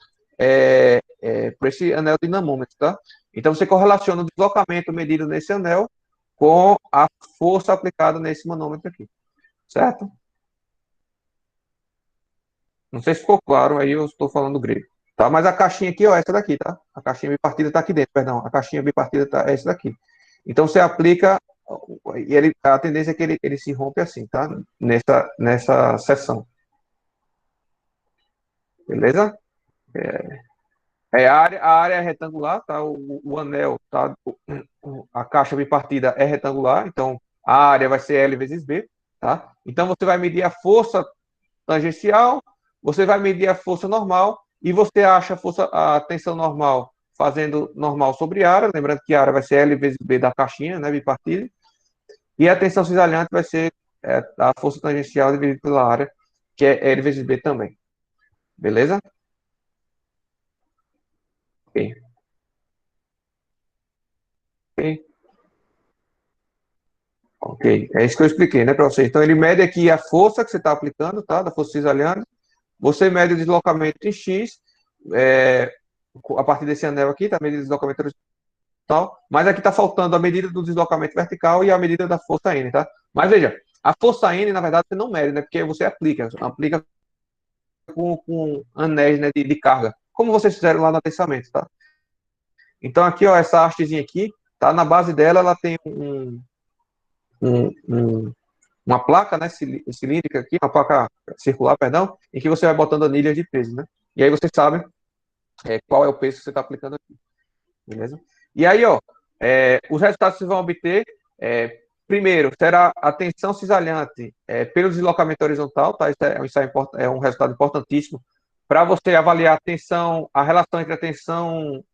dinamômetro, tá? Então você correlaciona o deslocamento medido nesse anel com a força aplicada nesse manômetro aqui, certo? Não sei se ficou claro, aí eu estou falando grego, tá? Mas a caixinha aqui, ó, é essa daqui, tá? A caixinha bipartida está aqui dentro, perdão. A caixinha bipartida é essa daqui. Então você aplica e a tendência é que ele se rompe assim, tá? Nessa seção. Beleza? A área é retangular, tá? O anel, tá? A caixa bipartida é retangular, então a área vai ser L vezes B, tá? Então você vai medir a força tangencial, você vai medir a força normal e você acha a tensão normal fazendo normal sobre a área, lembrando que a área vai ser L vezes B da caixinha, né, bipartida, e a tensão cisalhante vai ser a força tangencial dividida pela área, que é L vezes B também. Beleza? Ok. Ok. Ok. É isso que eu expliquei, né, para vocês. Então, ele mede aqui a força que você está aplicando, tá? Da força cisalhante. Você mede o deslocamento em X, é, a partir desse anel aqui, tá? Medida o deslocamento horizontal. Mas aqui está faltando a medida do deslocamento vertical e a medida da força N, tá? Mas veja, a força N, na verdade, você não mede, né? Porque você aplica com anéis, né, de carga, como vocês fizeram lá no atensamento, tá? Então aqui, ó, essa hastezinha aqui, tá? Na base dela, ela tem uma placa, né, cilíndrica aqui, uma placa circular, perdão, em que você vai botando anilhas de peso, né? E aí você sabe qual é o peso que você está aplicando aqui, beleza? E aí, ó, os resultados que vocês vão obter, primeiro, será a tensão cisalhante pelo deslocamento horizontal, tá? É um resultado importantíssimo para você avaliar a tensão, a relação entre a tensão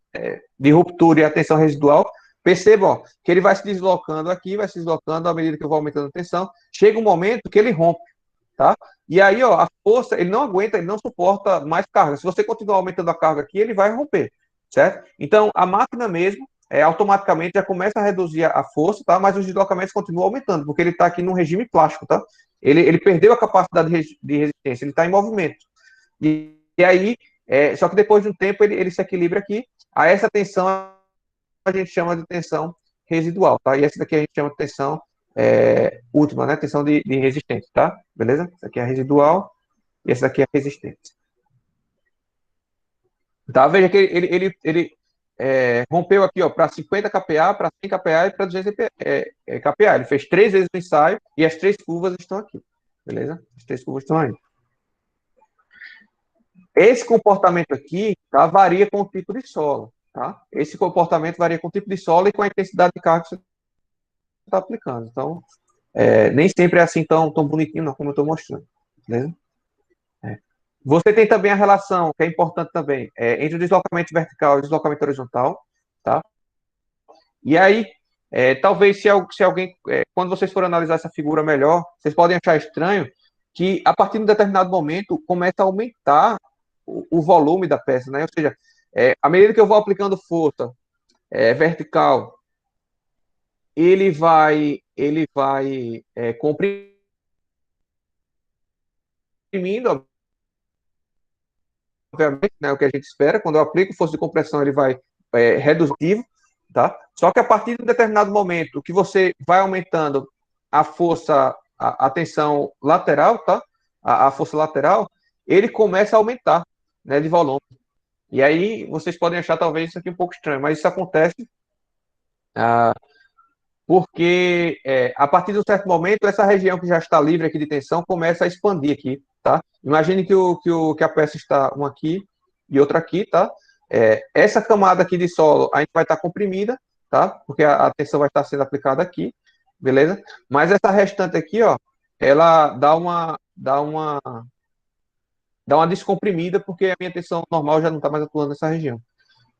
de ruptura e a tensão residual. Percebam, ó, que ele vai se deslocando aqui, vai se deslocando à medida que eu vou aumentando a tensão. Chega um momento que ele rompe, tá? E aí, ó, a força, ele não aguenta, ele não suporta mais carga. Se você continuar aumentando a carga aqui, ele vai romper, certo? Então, a máquina mesmo, automaticamente já começa a reduzir a força, tá? Mas os deslocamentos continuam aumentando, porque ele está aqui num regime plástico, tá? Ele perdeu a capacidade de resistência, ele está em movimento. E aí, só que depois de um tempo, ele se equilibra aqui. A essa tensão a gente chama de tensão residual, tá? E essa daqui a gente chama de tensão última, né? Tensão de resistente, tá? Beleza? Essa aqui é a residual e essa daqui é a resistente. Tá? Veja que ele rompeu aqui, ó, para 50 kPa, para 100 kPa e para 200 kPa. Ele fez 3 vezes o ensaio e as 3 curvas estão aqui. Beleza? As 3 curvas estão aí. Esse comportamento aqui, tá, varia com o tipo de solo, tá? Esse comportamento varia com o tipo de solo e com a intensidade de carga que você está aplicando. Então, nem sempre é assim tão bonitinho, não, como eu estou mostrando. Beleza? Você tem também a relação, que é importante também, entre o deslocamento vertical e o deslocamento horizontal, tá? E aí, talvez se alguém, quando vocês forem analisar essa figura melhor, vocês podem achar estranho que a partir de um determinado momento começa a aumentar o volume da peça, né? Ou seja, à medida que eu vou aplicando força vertical, ele vai comprimindo, obviamente, né, o que a gente espera. Quando eu aplico força de compressão, ele vai redutivo, tá? Só que a partir de um determinado momento que você vai aumentando a força, a tensão lateral, tá? A força lateral, ele começa a aumentar, né, de volume. E aí vocês podem achar talvez isso aqui um pouco estranho, mas isso acontece porque a partir de um certo momento, essa região que já está livre aqui de tensão começa a expandir aqui, tá? Imagine que a peça está uma aqui e outra aqui, tá? Essa camada aqui de solo a gente vai estar comprimida, tá? Porque a tensão vai estar sendo aplicada aqui, beleza? Mas essa restante aqui, ó, ela dá uma descomprimida porque a minha tensão normal já não está mais atuando nessa região,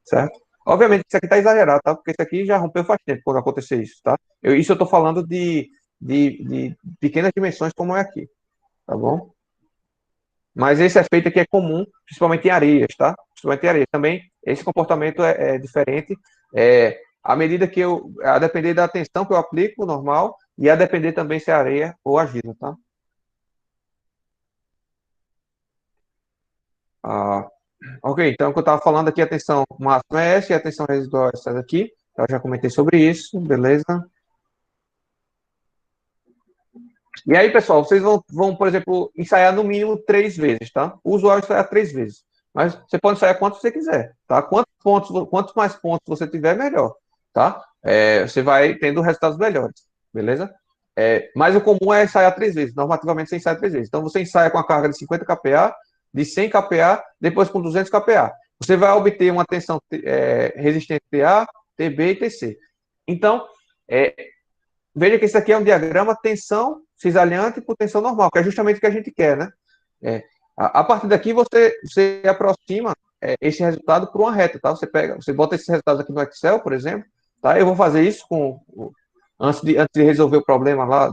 certo? Obviamente, isso aqui está exagerado, tá? Porque isso aqui já rompeu faz tempo quando acontecer isso, tá? Isso eu estou falando de pequenas dimensões como é aqui, tá bom? Mas esse efeito aqui é comum, principalmente em areias, tá? Principalmente em areias. Também esse comportamento é diferente. À medida que a depender da tensão que eu aplico, normal, e a depender também se é areia ou argila, tá? Ah, ok, então, o que eu estava falando aqui, a tensão máxima é essa, e a tensão residual é essa daqui. Eu já comentei sobre isso, beleza? E aí, pessoal, vocês vão, por exemplo, ensaiar no mínimo 3 vezes, tá? O usuário ensaia 3 vezes. Mas você pode ensaiar quantos você quiser, tá? Quantos mais pontos você tiver, melhor, tá? Você vai tendo resultados melhores, beleza? Mas o comum é ensaiar 3 vezes. Normativamente, você ensaia 3 vezes. Então, você ensaia com a carga de 50 kPa, de 100 kPa, depois com 200 kPa. Você vai obter uma tensão resistente TA, TB e TC. Então, é, veja que isso aqui é um diagrama tensão cisalhante por tensão normal, que é justamente o que a gente quer, né? A partir daqui, você aproxima esse resultado por uma reta, tá? Você bota esses resultados aqui no Excel, por exemplo, tá? Eu vou fazer isso antes de resolver o problema lá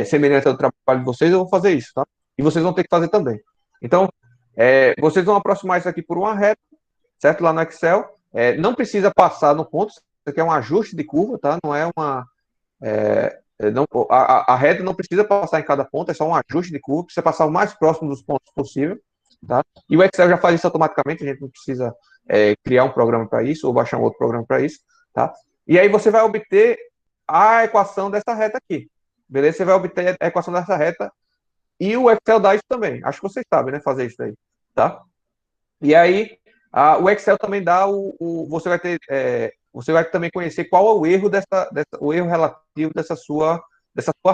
semelhante ao trabalho de vocês, eu vou fazer isso, tá? E vocês vão ter que fazer também. Então, vocês vão aproximar isso aqui por uma reta, certo? Lá no Excel. Não precisa passar no ponto, isso aqui é um ajuste de curva, tá? Não é uma não, a reta não precisa passar em cada ponto, é só um ajuste de curva, precisa passar o mais próximo dos pontos possível, tá? E o Excel já faz isso automaticamente, a gente não precisa criar um programa para isso, ou baixar um outro programa para isso, tá? E aí você vai obter a equação dessa reta aqui, beleza? Você vai obter a equação dessa reta, e o Excel dá isso também, acho que vocês sabem, né, fazer isso daí, tá? E aí, o Excel também dá você vai ter, você vai também conhecer qual é o erro o erro relativo dessa sua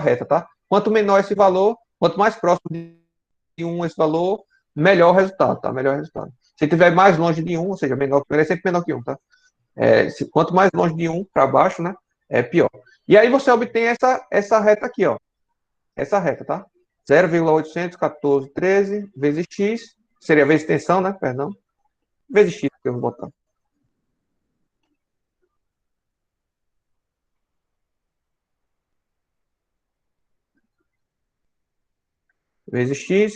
reta, tá? Quanto menor esse valor, quanto mais próximo de 1 esse valor, melhor o resultado, tá? Melhor o resultado. Se tiver mais longe de 1, ou seja, ele é sempre menor que 1, tá? Quanto mais longe de 1 para baixo, né? É pior. E aí você obtém essa reta aqui, ó. Essa reta, tá? 0,81413 vezes x, seria vezes tensão, né? Perdão. Vezes x que eu vou botar. Vezes x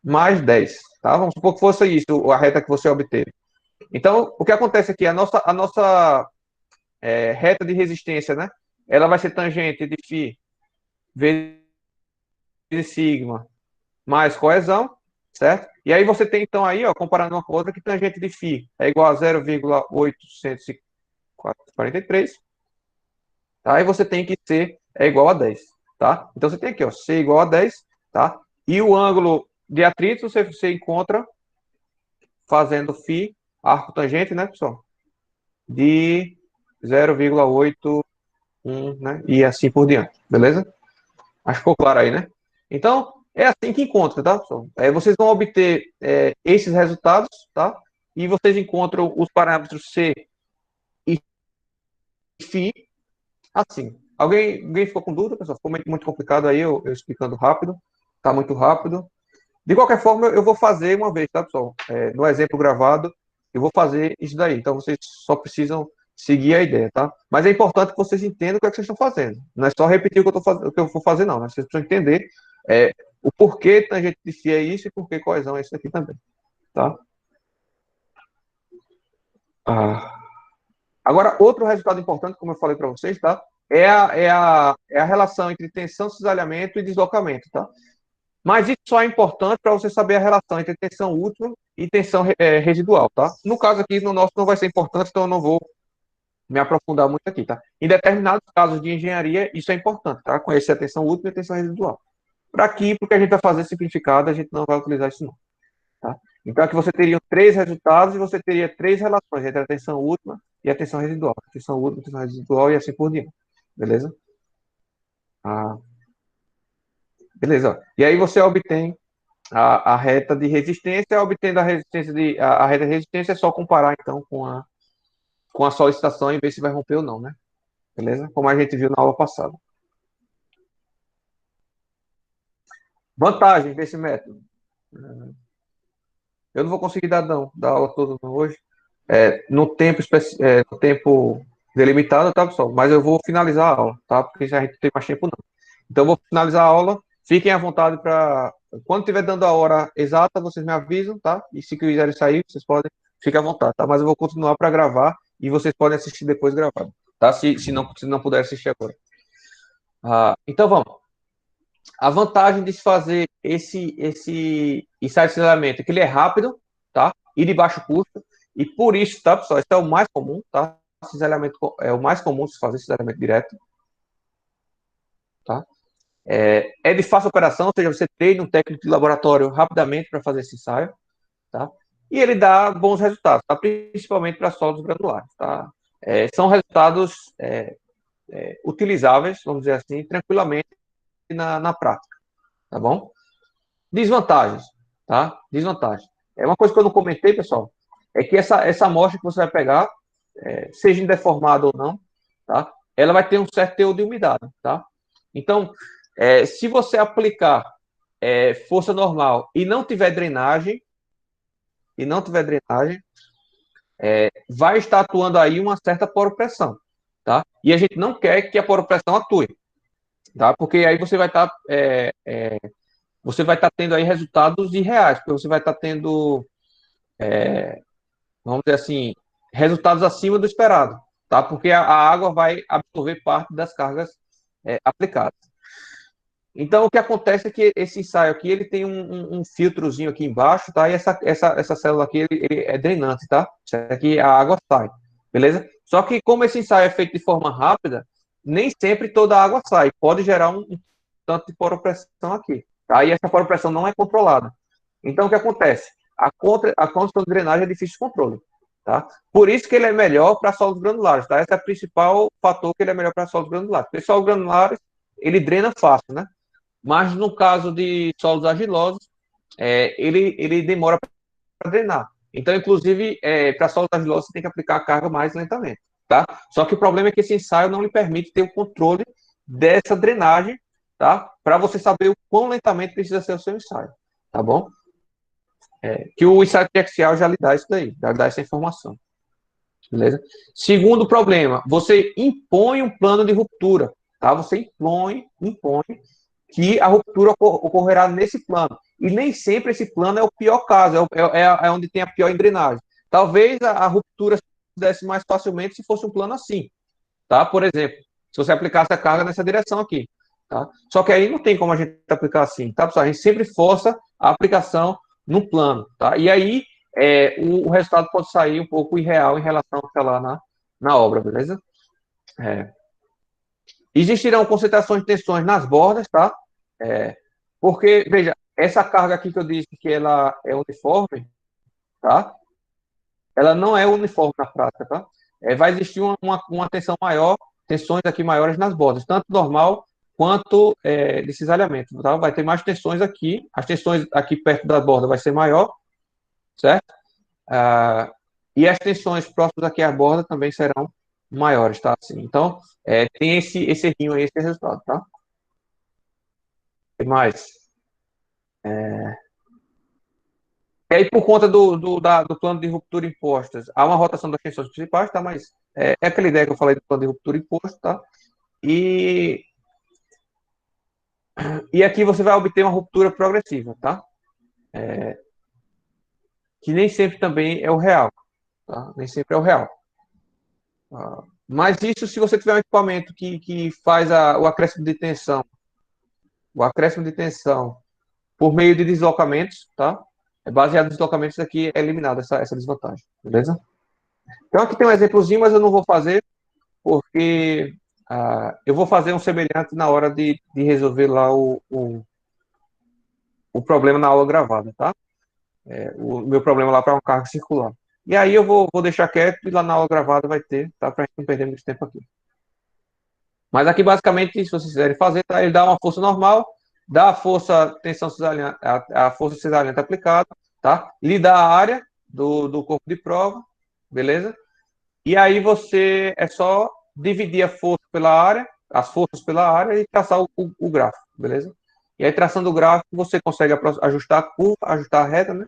mais 10, tá? Vamos supor que fosse isso, a reta que você obteve. Então, o que acontece aqui? A nossa reta de resistência, né? Ela vai ser tangente de φ vezes sigma mais coesão, certo? E aí você tem, então, aí, ó, comparando uma com a outra, que tangente de φ é igual a 0,843, tá? E você tem que C é igual a 10, tá? Então você tem aqui, ó, C igual a 10, tá? E o ângulo de atrito você encontra fazendo φ, arco tangente, né, pessoal? De 0,81, né? E assim por diante, beleza? Acho que ficou claro aí, né? Então, é assim que encontra, tá, pessoal? Vocês vão obter esses resultados, tá? E vocês encontram os parâmetros C e φ assim. Alguém ficou com dúvida, pessoal? Ficou muito complicado aí, eu explicando rápido. Tá muito rápido. De qualquer forma, eu vou fazer uma vez, tá, pessoal? No exemplo gravado, eu vou fazer isso daí. Então, vocês só precisam seguir a ideia, tá? Mas é importante que vocês entendam o que é que vocês estão fazendo. Não é só repetir o que eu vou fazer, não. Né? Vocês precisam entender o porquê tangente de φ é isso e porquê coesão é isso aqui também, tá? Agora, outro resultado importante, como eu falei para vocês, tá? É a relação entre tensão, cisalhamento e deslocamento, tá? Mas isso só é importante para você saber a relação entre tensão útil e tensão residual, tá? No caso aqui, no nosso não vai ser importante, então eu não vou me aprofundar muito aqui, tá? Em determinados casos de engenharia, isso é importante, tá? Conhecer a tensão útil e a tensão residual. Para aqui, porque a gente vai fazer simplificado, a gente não vai utilizar isso não, tá? Então aqui você teria 3 resultados e você teria 3 relações entre a tensão última e a tensão residual. Tensão última, tensão residual e assim por diante. Beleza? Beleza. E aí você obtém a reta de resistência, obtendo a reta de resistência é só comparar então com a solicitação e ver se vai romper ou não, né? Beleza? Como a gente viu na aula passada. Vantagem desse método. Eu não vou conseguir dar aula toda hoje. No tempo delimitado, tá, pessoal? Mas eu vou finalizar a aula, tá? Porque já a gente não tem mais tempo, não. Então, eu vou finalizar a aula. Fiquem à vontade para... Quando estiver dando a hora exata, vocês me avisam, tá? E se quiserem sair, vocês podem fica à vontade, tá? Mas eu vou continuar para gravar e vocês podem assistir depois gravado, tá? Se não puder assistir agora. Então vamos. A vantagem de se fazer esse ensaio de cisalhamento é que ele é rápido, tá? E de baixo custo. E por isso, tá, pessoal? Esse é o mais comum, tá? Cisalhamento é o mais comum de se fazer cisalhamento direto, tá? É de fácil operação, ou seja, você treina um técnico de laboratório rapidamente para fazer esse ensaio, tá? E ele dá bons resultados, tá? Principalmente para sólidos granulares, tá? São resultados utilizáveis, vamos dizer assim, tranquilamente na prática, tá bom? Desvantagens, tá? Desvantagem. Uma coisa que eu não comentei, pessoal, é que essa amostra que você vai pegar, seja indeformada ou não, tá? Ela vai ter um certo teor de umidade, tá? Então, se você aplicar força normal e não tiver drenagem, vai estar atuando aí uma certa poropressão, tá? E a gente não quer que a poropressão atue, tá? Porque aí você vai estar tendo aí resultados irreais, porque você vai estar tendo, vamos dizer assim, resultados acima do esperado, tá? Porque a água vai absorver parte das cargas aplicadas. Então, o que acontece é que esse ensaio aqui, ele tem um filtrozinho aqui embaixo, tá? E essa célula aqui, ele é drenante, tá? Isso aqui, a água sai, beleza? Só que, como esse ensaio é feito de forma rápida, nem sempre toda a água sai. Pode gerar um tanto de poropressão aqui, tá? E essa poropressão não é controlada. Então, o que acontece? A condição de drenagem é difícil de controle, tá? Por isso que ele é melhor para solos granulares, tá? Esse é o principal fator que ele é melhor para solos granulares. Porque solos granulares, ele drena fácil, né? Mas no caso de solos argilosos, ele demora para drenar. Então, inclusive, para solos argilosos, você tem que aplicar a carga mais lentamente, tá? Só que o problema é que esse ensaio não lhe permite ter o controle dessa drenagem, tá? Para você saber o quão lentamente precisa ser o seu ensaio, tá bom? Que o ensaio triaxial já lhe dá isso daí, já lhe dá essa informação, beleza? Segundo problema, você impõe um plano de ruptura, tá? Você impõe que a ruptura ocorrerá nesse plano. E nem sempre esse plano é o pior caso, é onde tem a pior engrenagem. Talvez a ruptura se desse mais facilmente se fosse um plano assim, tá? Por exemplo, se você aplicasse a carga nessa direção aqui, tá? Só que aí não tem como a gente aplicar assim, tá, pessoal? A gente sempre força a aplicação no plano, tá? E aí o resultado pode sair um pouco irreal em relação ao que está lá na obra, beleza? Existirão concentrações de tensões nas bordas, tá? Porque, veja, essa carga aqui que eu disse que ela é uniforme, tá? Ela não é uniforme na prática, tá? Vai existir uma tensão maior, tensões aqui maiores nas bordas, tanto normal quanto de cisalhamento, tá? Vai ter mais tensões aqui, as tensões aqui perto da borda vai ser maior, certo? E as tensões próximas aqui à borda também serão maiores, tá? Assim, então, tem esse errinho aí, esse resultado, tá? O que mais? E aí, por conta do plano de ruptura impostas, há uma rotação das tensões principais, tá? Mas é aquela ideia que eu falei do plano de ruptura imposto, tá? E aqui você vai obter uma ruptura progressiva, tá? Que nem sempre também é o real, tá? Nem sempre é o real. Mas isso se você tiver um equipamento que faz o acréscimo de tensão, por meio de deslocamentos, tá? Baseado em deslocamentos, aqui é eliminado essa desvantagem, beleza? Então aqui tem um exemplozinho, mas eu não vou fazer, porque eu vou fazer um semelhante na hora de resolver lá o problema na aula gravada, tá? O meu problema lá para uma carga circular. E aí eu vou deixar quieto e lá na aula gravada vai ter, tá? Para a gente não perder muito tempo aqui. Mas aqui, basicamente, se vocês quiserem fazer, tá? Ele dá uma força normal, dá a força tensão cisalhante, a força cisalhante aplicada, tá? Lhe dá a área do corpo de prova, beleza? E aí você é só dividir a força pela área, as forças pela área e traçar o gráfico, beleza? E aí, traçando o gráfico, você consegue ajustar a curva, ajustar a reta, né?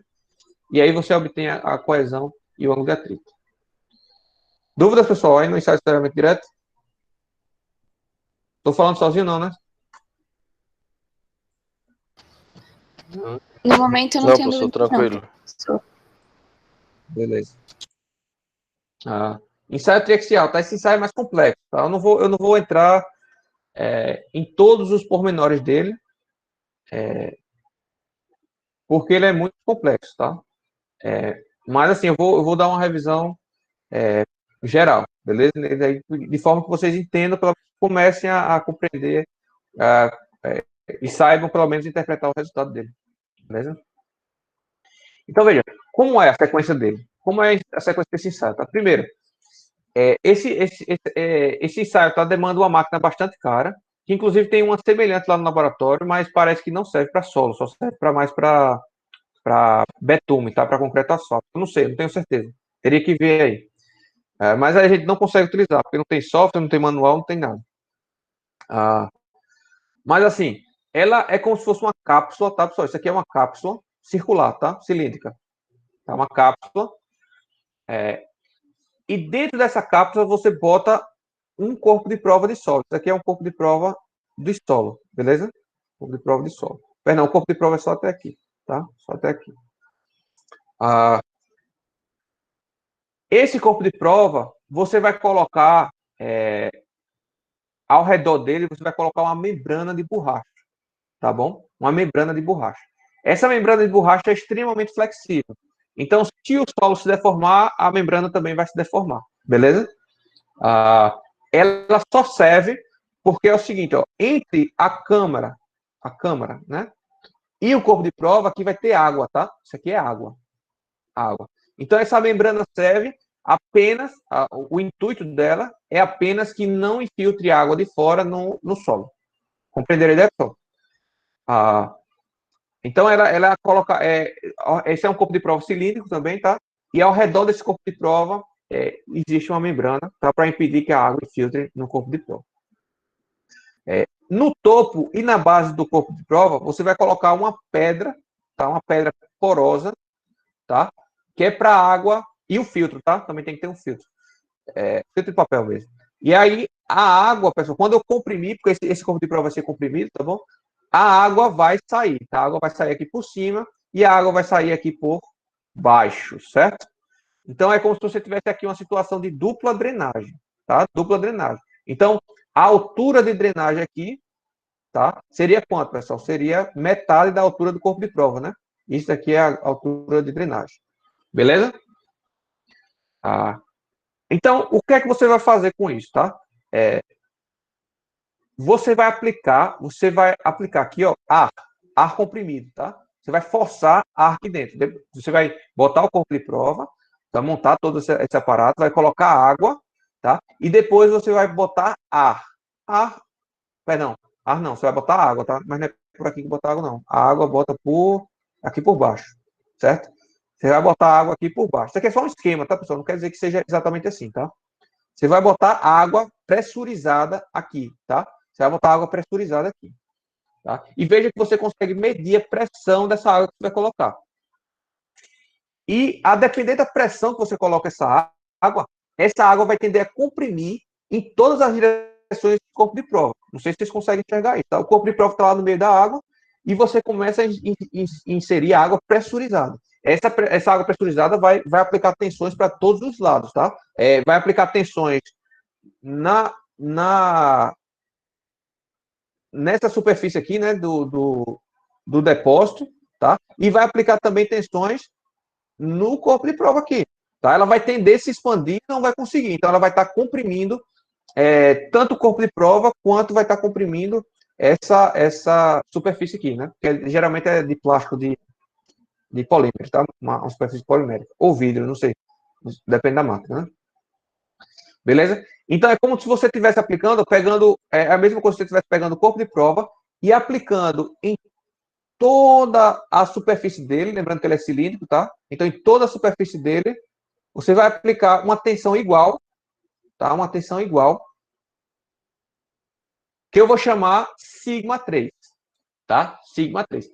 E aí você obtém a coesão e o ângulo de atrito. Dúvidas, pessoal? Aí no ensaio de cisalhamento direto? Estou falando sozinho, não, né? No momento eu não Não, tenho professor, dúvida, não. tranquilo. Beleza. Ensaio triaxial, tá? Esse ensaio é mais complexo, tá? Eu não vou entrar em todos os pormenores dele, porque ele é muito complexo, tá? Mas, assim, eu vou dar uma revisão geral, beleza? De forma que vocês entendam, pelo menos comecem a compreender e saibam, pelo menos, interpretar o resultado dele, beleza? Então, veja, como é a sequência dele? Como é a sequência desse ensaio, tá? Primeiro, esse ensaio tá, demanda uma máquina bastante cara, que inclusive tem uma semelhante lá no laboratório, mas parece que não serve para solo, só serve para mais para betume, tá? Para concreto asfalto. Eu não sei, não tenho certeza. Teria que ver aí. Mas a gente não consegue utilizar, porque não tem software, não tem manual, não tem nada. Mas assim, ela é como se fosse uma cápsula, tá, pessoal? Isso aqui é uma cápsula circular, tá? Cilíndrica. Tá uma cápsula. E dentro dessa cápsula você bota um corpo de prova de solo. Isso aqui é um corpo de prova de solo, beleza? Corpo de prova de solo. Perdão, o corpo de prova é só até aqui, tá? Só até aqui. Esse corpo de prova, você vai colocar ao redor dele, você vai colocar uma membrana de borracha, tá bom? Uma membrana de borracha. Essa membrana de borracha é extremamente flexível. Então, se o solo se deformar, a membrana também vai se deformar, beleza? Ela só serve porque é o seguinte, ó, entre a câmara, né? E o corpo de prova, aqui vai ter água, tá? Isso aqui é água. Água. Então, essa membrana serve apenas, o intuito dela é apenas que não infiltre água de fora no solo. Compreenderam a ideia, pessoal? Então, ela coloca. Esse é um corpo de prova cilíndrico também, tá? E ao redor desse corpo de prova existe uma membrana, tá? Para impedir que a água infiltre no corpo de prova. No topo e na base do corpo de prova, você vai colocar uma pedra, tá? Uma pedra porosa, tá? Que é para água e o filtro, tá? Também tem que ter um filtro. Filtro de papel mesmo. E aí, a água, pessoal, quando eu comprimir, porque esse corpo de prova vai ser comprimido, tá bom? A água vai sair, tá? A água vai sair aqui por cima e a água vai sair aqui por baixo, certo? Então, é como se você tivesse aqui uma situação de dupla drenagem, tá? Dupla drenagem. Então, a altura de drenagem aqui, tá? Seria quanto, pessoal? Seria metade da altura do corpo de prova, né? Isso aqui é a altura de drenagem. Beleza? Então, o que é que você vai fazer com isso, tá? Você vai aplicar aqui, ó, ar comprimido, tá? Você vai forçar ar aqui dentro. Você vai botar o corpo de prova, vai montar todo esse aparato, vai colocar água, tá? E depois você vai botar ar. Perdão, ar não, você vai botar água, tá? Mas não é por aqui que botar água, não. A água bota aqui por baixo, certo? Você vai botar água aqui por baixo. Isso aqui é só um esquema, tá, pessoal? Não quer dizer que seja exatamente assim, tá? Você vai botar água pressurizada aqui, tá? Você vai botar água pressurizada aqui, tá? E veja que você consegue medir a pressão dessa água que você vai colocar. E, a depender da pressão que você coloca essa água vai tender a comprimir em todas as direções do corpo de prova. Não sei se vocês conseguem enxergar isso, tá? O corpo de prova está lá no meio da água e você começa a inserir a água pressurizada. Essa água pressurizada vai aplicar tensões para todos os lados, tá? Vai aplicar tensões nessa superfície aqui, né, do depósito, tá? E vai aplicar também tensões no corpo de prova aqui, tá? Ela vai tender a se expandir e não vai conseguir. Então, ela vai estar comprimindo tanto o corpo de prova quanto vai estar comprimindo essa superfície aqui, né? Que geralmente é de plástico de polímero, tá? Uma superfície polimérica. Ou vidro, não sei. Depende da máquina, né? Beleza? Então, é como se você estivesse pegando a mesma coisa que você estivesse pegando o corpo de prova e aplicando em toda a superfície dele, lembrando que ele é cilíndrico, tá? Então, em toda a superfície dele, você vai aplicar uma tensão igual, tá? Uma tensão igual, que eu vou chamar sigma 3, tá? Sigma 3.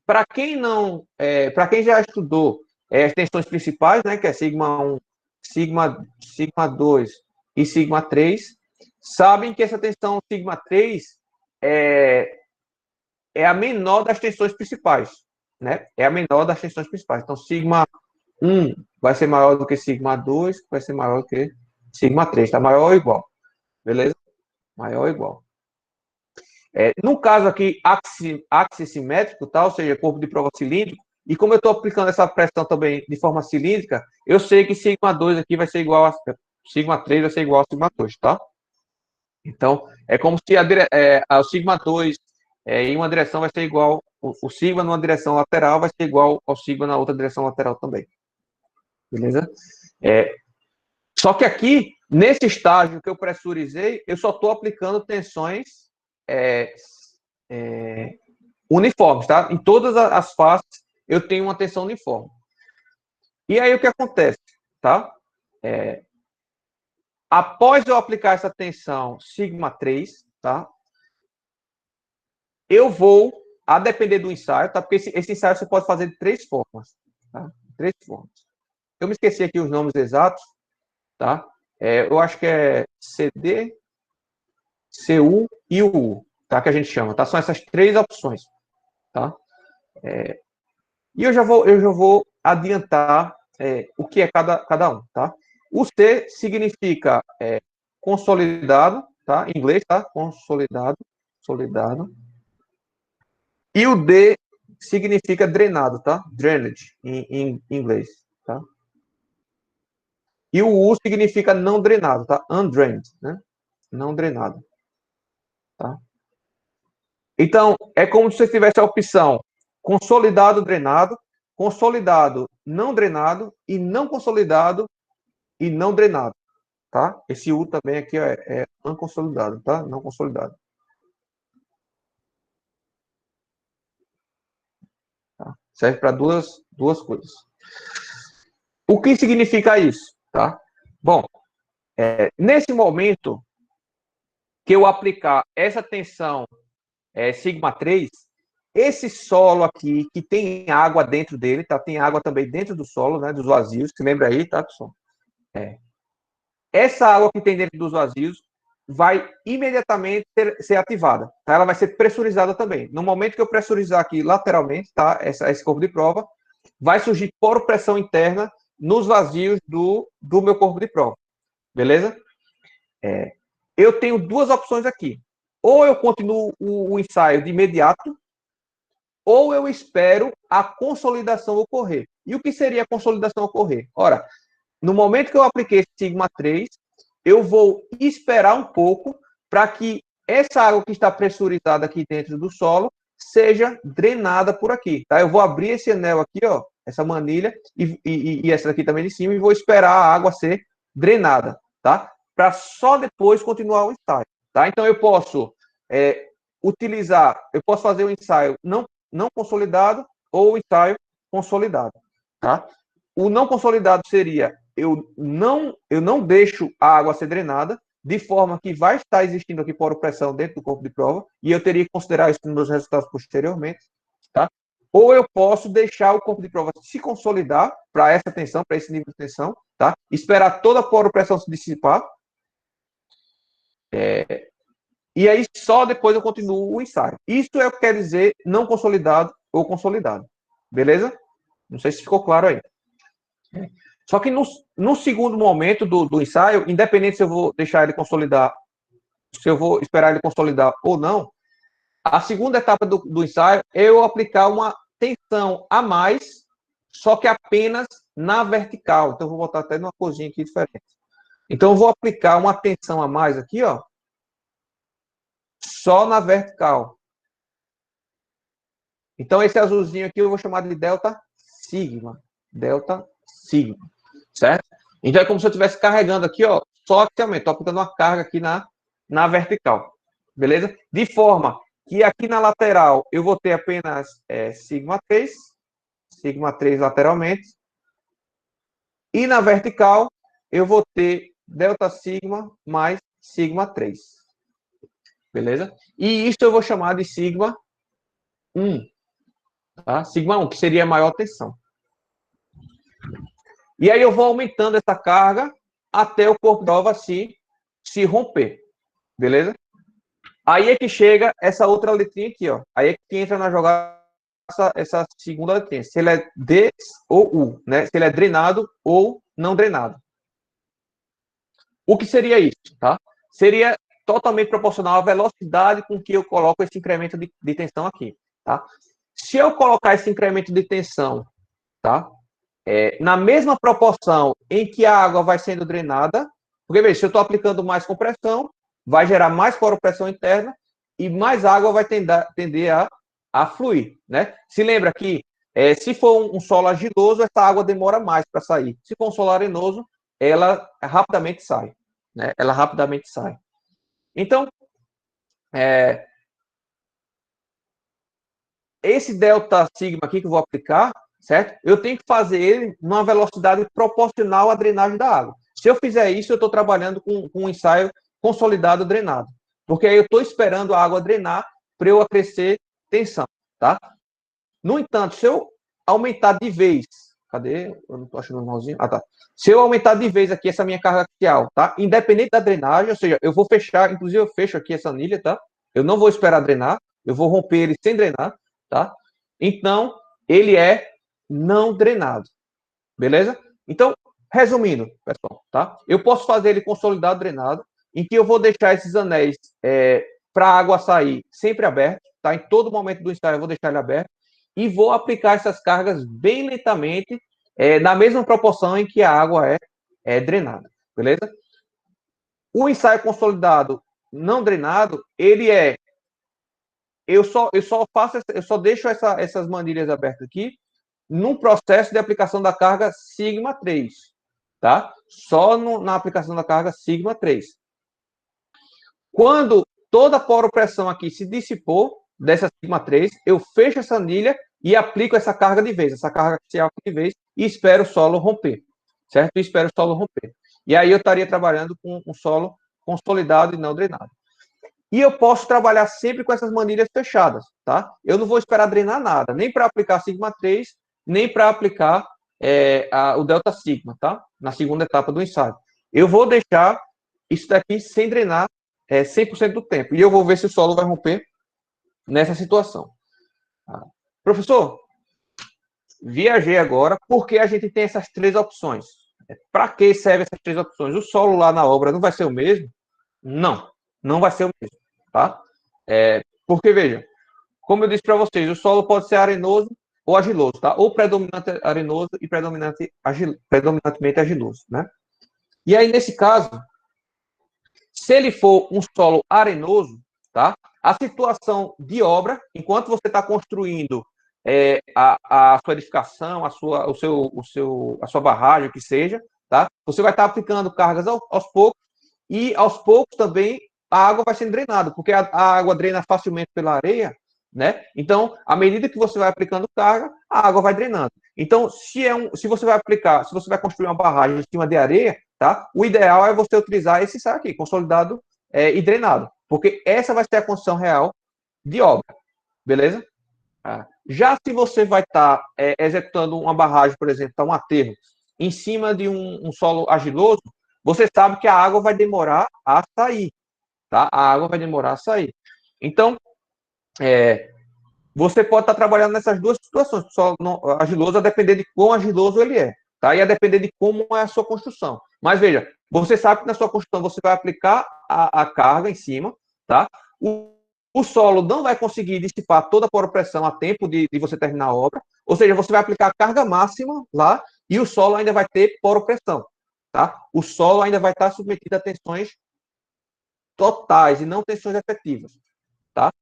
Para quem não, para quem já estudou as tensões principais, né, que é sigma 1, sigma 2 e sigma 3, sabem que essa tensão sigma 3 é a menor das tensões principais, né? É a menor das tensões principais. Então, sigma 1 vai ser maior do que sigma 2, vai ser maior do que sigma 3, tá? Maior ou igual. Beleza? Maior ou igual. No caso aqui, ápice simétrico, tá? Ou seja, corpo de prova cilíndrico, e como eu estou aplicando essa pressão também de forma cilíndrica, eu sei que sigma 2 aqui vai ser igual a sigma 3 vai ser igual a sigma 2, tá? Então, é como se o sigma 2 em uma direção vai ser igual, o sigma numa direção lateral vai ser igual ao sigma na outra direção lateral também. Beleza? Só que aqui, nesse estágio que eu pressurizei, eu só estou aplicando tensões uniformes, tá? Em todas as faces eu tenho uma tensão uniforme. E aí o que acontece, tá? Após eu aplicar essa tensão sigma 3, tá? Eu vou, a depender do ensaio, tá? Porque esse ensaio você pode fazer de 3 formas, tá? 3 formas. Eu me esqueci aqui os nomes exatos, tá? Eu acho que é CD, CU e U, tá? Que a gente chama, tá? São essas 3 opções, tá? E eu já vou adiantar o que é cada um, tá? O C significa consolidado, tá? Em inglês, tá? Consolidado. E o D significa drenado, tá? Drainage, em inglês, tá? E o U significa não drenado, tá? Undrained, né? Não drenado, tá? Então, é como se você tivesse a opção consolidado, drenado, consolidado, não drenado e não consolidado e não drenado, tá? Esse U também aqui é não consolidado, tá? Não consolidado. Tá? Serve para duas coisas. O que significa isso, tá? Bom, nesse momento que eu aplicar essa tensão sigma 3, esse solo aqui, que tem água dentro dele, tá? Tem água também dentro do solo, né? Dos vazios, se lembra aí, tá, pessoal? Essa água que tem dentro dos vazios vai imediatamente ser ativada, tá? Ela vai ser pressurizada também. No momento que eu pressurizar aqui lateralmente, tá? Esse corpo de prova, vai surgir poropressão interna nos vazios do meu corpo de prova. Beleza? Eu tenho 2 opções aqui. Ou eu continuo o ensaio de imediato, ou eu espero a consolidação ocorrer. E o que seria a consolidação ocorrer? Ora, no momento que eu apliquei esse sigma 3, eu vou esperar um pouco para que essa água que está pressurizada aqui dentro do solo seja drenada por aqui, tá? Eu vou abrir esse anel aqui, ó, essa manilha, e essa daqui também de cima, e vou esperar a água ser drenada, tá? Para só depois continuar o ensaio, tá? Então, eu posso eu posso fazer o ensaio não consolidado ou o ensaio consolidado, tá? O não consolidado seria eu não deixo a água ser drenada, de forma que vai estar existindo aqui poropressão dentro do corpo de prova, e eu teria que considerar isso nos meus resultados posteriormente, tá? Ou eu posso deixar o corpo de prova se consolidar para essa tensão, para esse nível de tensão, tá? Esperar toda a poropressão se dissipar, e aí só depois eu continuo o ensaio. Isso é o que quer dizer não consolidado ou consolidado. Beleza? Não sei se ficou claro aí. Só que no segundo momento do ensaio, independente se eu vou deixar ele consolidar, se eu vou esperar ele consolidar ou não, a segunda etapa do ensaio é eu aplicar uma tensão a mais, só que apenas na vertical. Então, eu vou botar até numa corzinha aqui diferente. Então, eu vou aplicar uma tensão a mais aqui, ó, só na vertical. Então, esse azulzinho aqui eu vou chamar de delta sigma. Delta sigma. Certo? Então, é como se eu estivesse carregando aqui, ó, só axialmente. Estou aplicando uma carga aqui na vertical. Beleza? De forma que aqui na lateral eu vou ter apenas sigma 3 lateralmente. E na vertical eu vou ter delta sigma mais sigma 3. Beleza? E isso eu vou chamar de sigma 1. Tá? Sigma 1, que seria a maior tensão. E aí eu vou aumentando essa carga até o corpo de prova se romper. Beleza? Aí é que chega essa outra letrinha aqui, ó. Aí é que entra na jogada essa segunda latência, se ele é D ou U, né? Se ele é drenado ou não drenado. O que seria isso, tá? Seria totalmente proporcional à velocidade com que eu coloco esse incremento de tensão aqui, tá? Se eu colocar esse incremento de tensão, tá? Na mesma proporção em que a água vai sendo drenada, porque, veja, se eu estou aplicando mais compressão, vai gerar mais poropressão interna e mais água vai tender a fluir, né? Se lembra que, se for um solo argiloso, essa água demora mais para sair. Se for um solo arenoso, ela rapidamente sai, né? Ela rapidamente sai. Então, esse delta sigma aqui que eu vou aplicar, certo? Eu tenho que fazer ele numa velocidade proporcional à drenagem da água. Se eu fizer isso, eu estou trabalhando com um ensaio consolidado drenado. Porque aí eu estou esperando a água drenar para eu acrescer tensão, tá? No entanto, se eu aumentar de vez... Cadê? Eu não estou achando o nozinho. Ah, tá. Se eu aumentar de vez aqui essa minha carga axial, tá? Independente da drenagem, ou seja, eu vou fechar, inclusive eu fecho aqui essa anilha, tá? Eu não vou esperar drenar, eu vou romper ele sem drenar, tá? Então, ele é não drenado. Beleza? Então, resumindo, pessoal, tá? Eu posso fazer ele consolidado drenado, em que eu vou deixar esses anéis para a água sair sempre aberto, tá? Em todo momento do ensaio eu vou deixar ele aberto e vou aplicar essas cargas bem lentamente, na mesma proporção em que a água é drenada. Beleza? O ensaio consolidado não drenado, ele eu só deixo essas manilhas abertas aqui num processo de aplicação da carga sigma 3, tá? Só na aplicação da carga sigma 3. Quando toda a poropressão aqui se dissipou dessa sigma 3, eu fecho essa anilha e aplico essa carga de vez, essa carga axial de vez, e espero o solo romper, certo? E espero o solo romper. E aí eu estaria trabalhando com um solo consolidado e não drenado. E eu posso trabalhar sempre com essas manilhas fechadas, tá? Eu não vou esperar drenar nada, nem para aplicar sigma 3, nem para aplicar o delta sigma, tá? Na segunda etapa do ensaio. Eu vou deixar isso daqui sem drenar 100% do tempo. E eu vou ver se o solo vai romper nessa situação. Tá? Professor, viajei agora, porque a gente tem essas três opções. Para que servem essas três opções? O solo lá na obra não vai ser o mesmo? Não, não vai ser o mesmo, tá? Porque, veja, como eu disse para vocês, o solo pode ser arenoso ou argiloso, tá? Ou predominante arenoso e predominantemente argiloso, né? E aí, nesse caso, se ele for um solo arenoso, tá? A situação de obra, enquanto você está construindo a sua edificação, a sua barragem, o que seja, tá? Você vai estar aplicando cargas aos poucos, e aos poucos também a água vai sendo drenada, porque a água drena facilmente pela areia, né? Então, à medida que você vai aplicando carga, a água vai drenando. Então, se você vai construir uma barragem em cima de areia, tá? O ideal é você utilizar esse ensaio aqui, consolidado e drenado, porque essa vai ser a condição real de obra, beleza? Já se você vai estar executando uma barragem, por exemplo, um aterro, em cima de um solo argiloso, você sabe que a água vai demorar a sair, tá? A água vai demorar a sair. Então, você pode estar trabalhando nessas duas situações. O solo argiloso, a depender de quão argiloso ele é, tá? E a depender de como é a sua construção. Mas veja, você sabe que na sua construção você vai aplicar a carga em cima, tá? O solo não vai conseguir dissipar toda a poropressão a tempo de você terminar a obra, ou seja, você vai aplicar a carga máxima lá e o solo ainda vai ter poropressão, tá? O solo ainda vai estar submetido a tensões totais e não tensões efetivas, tá?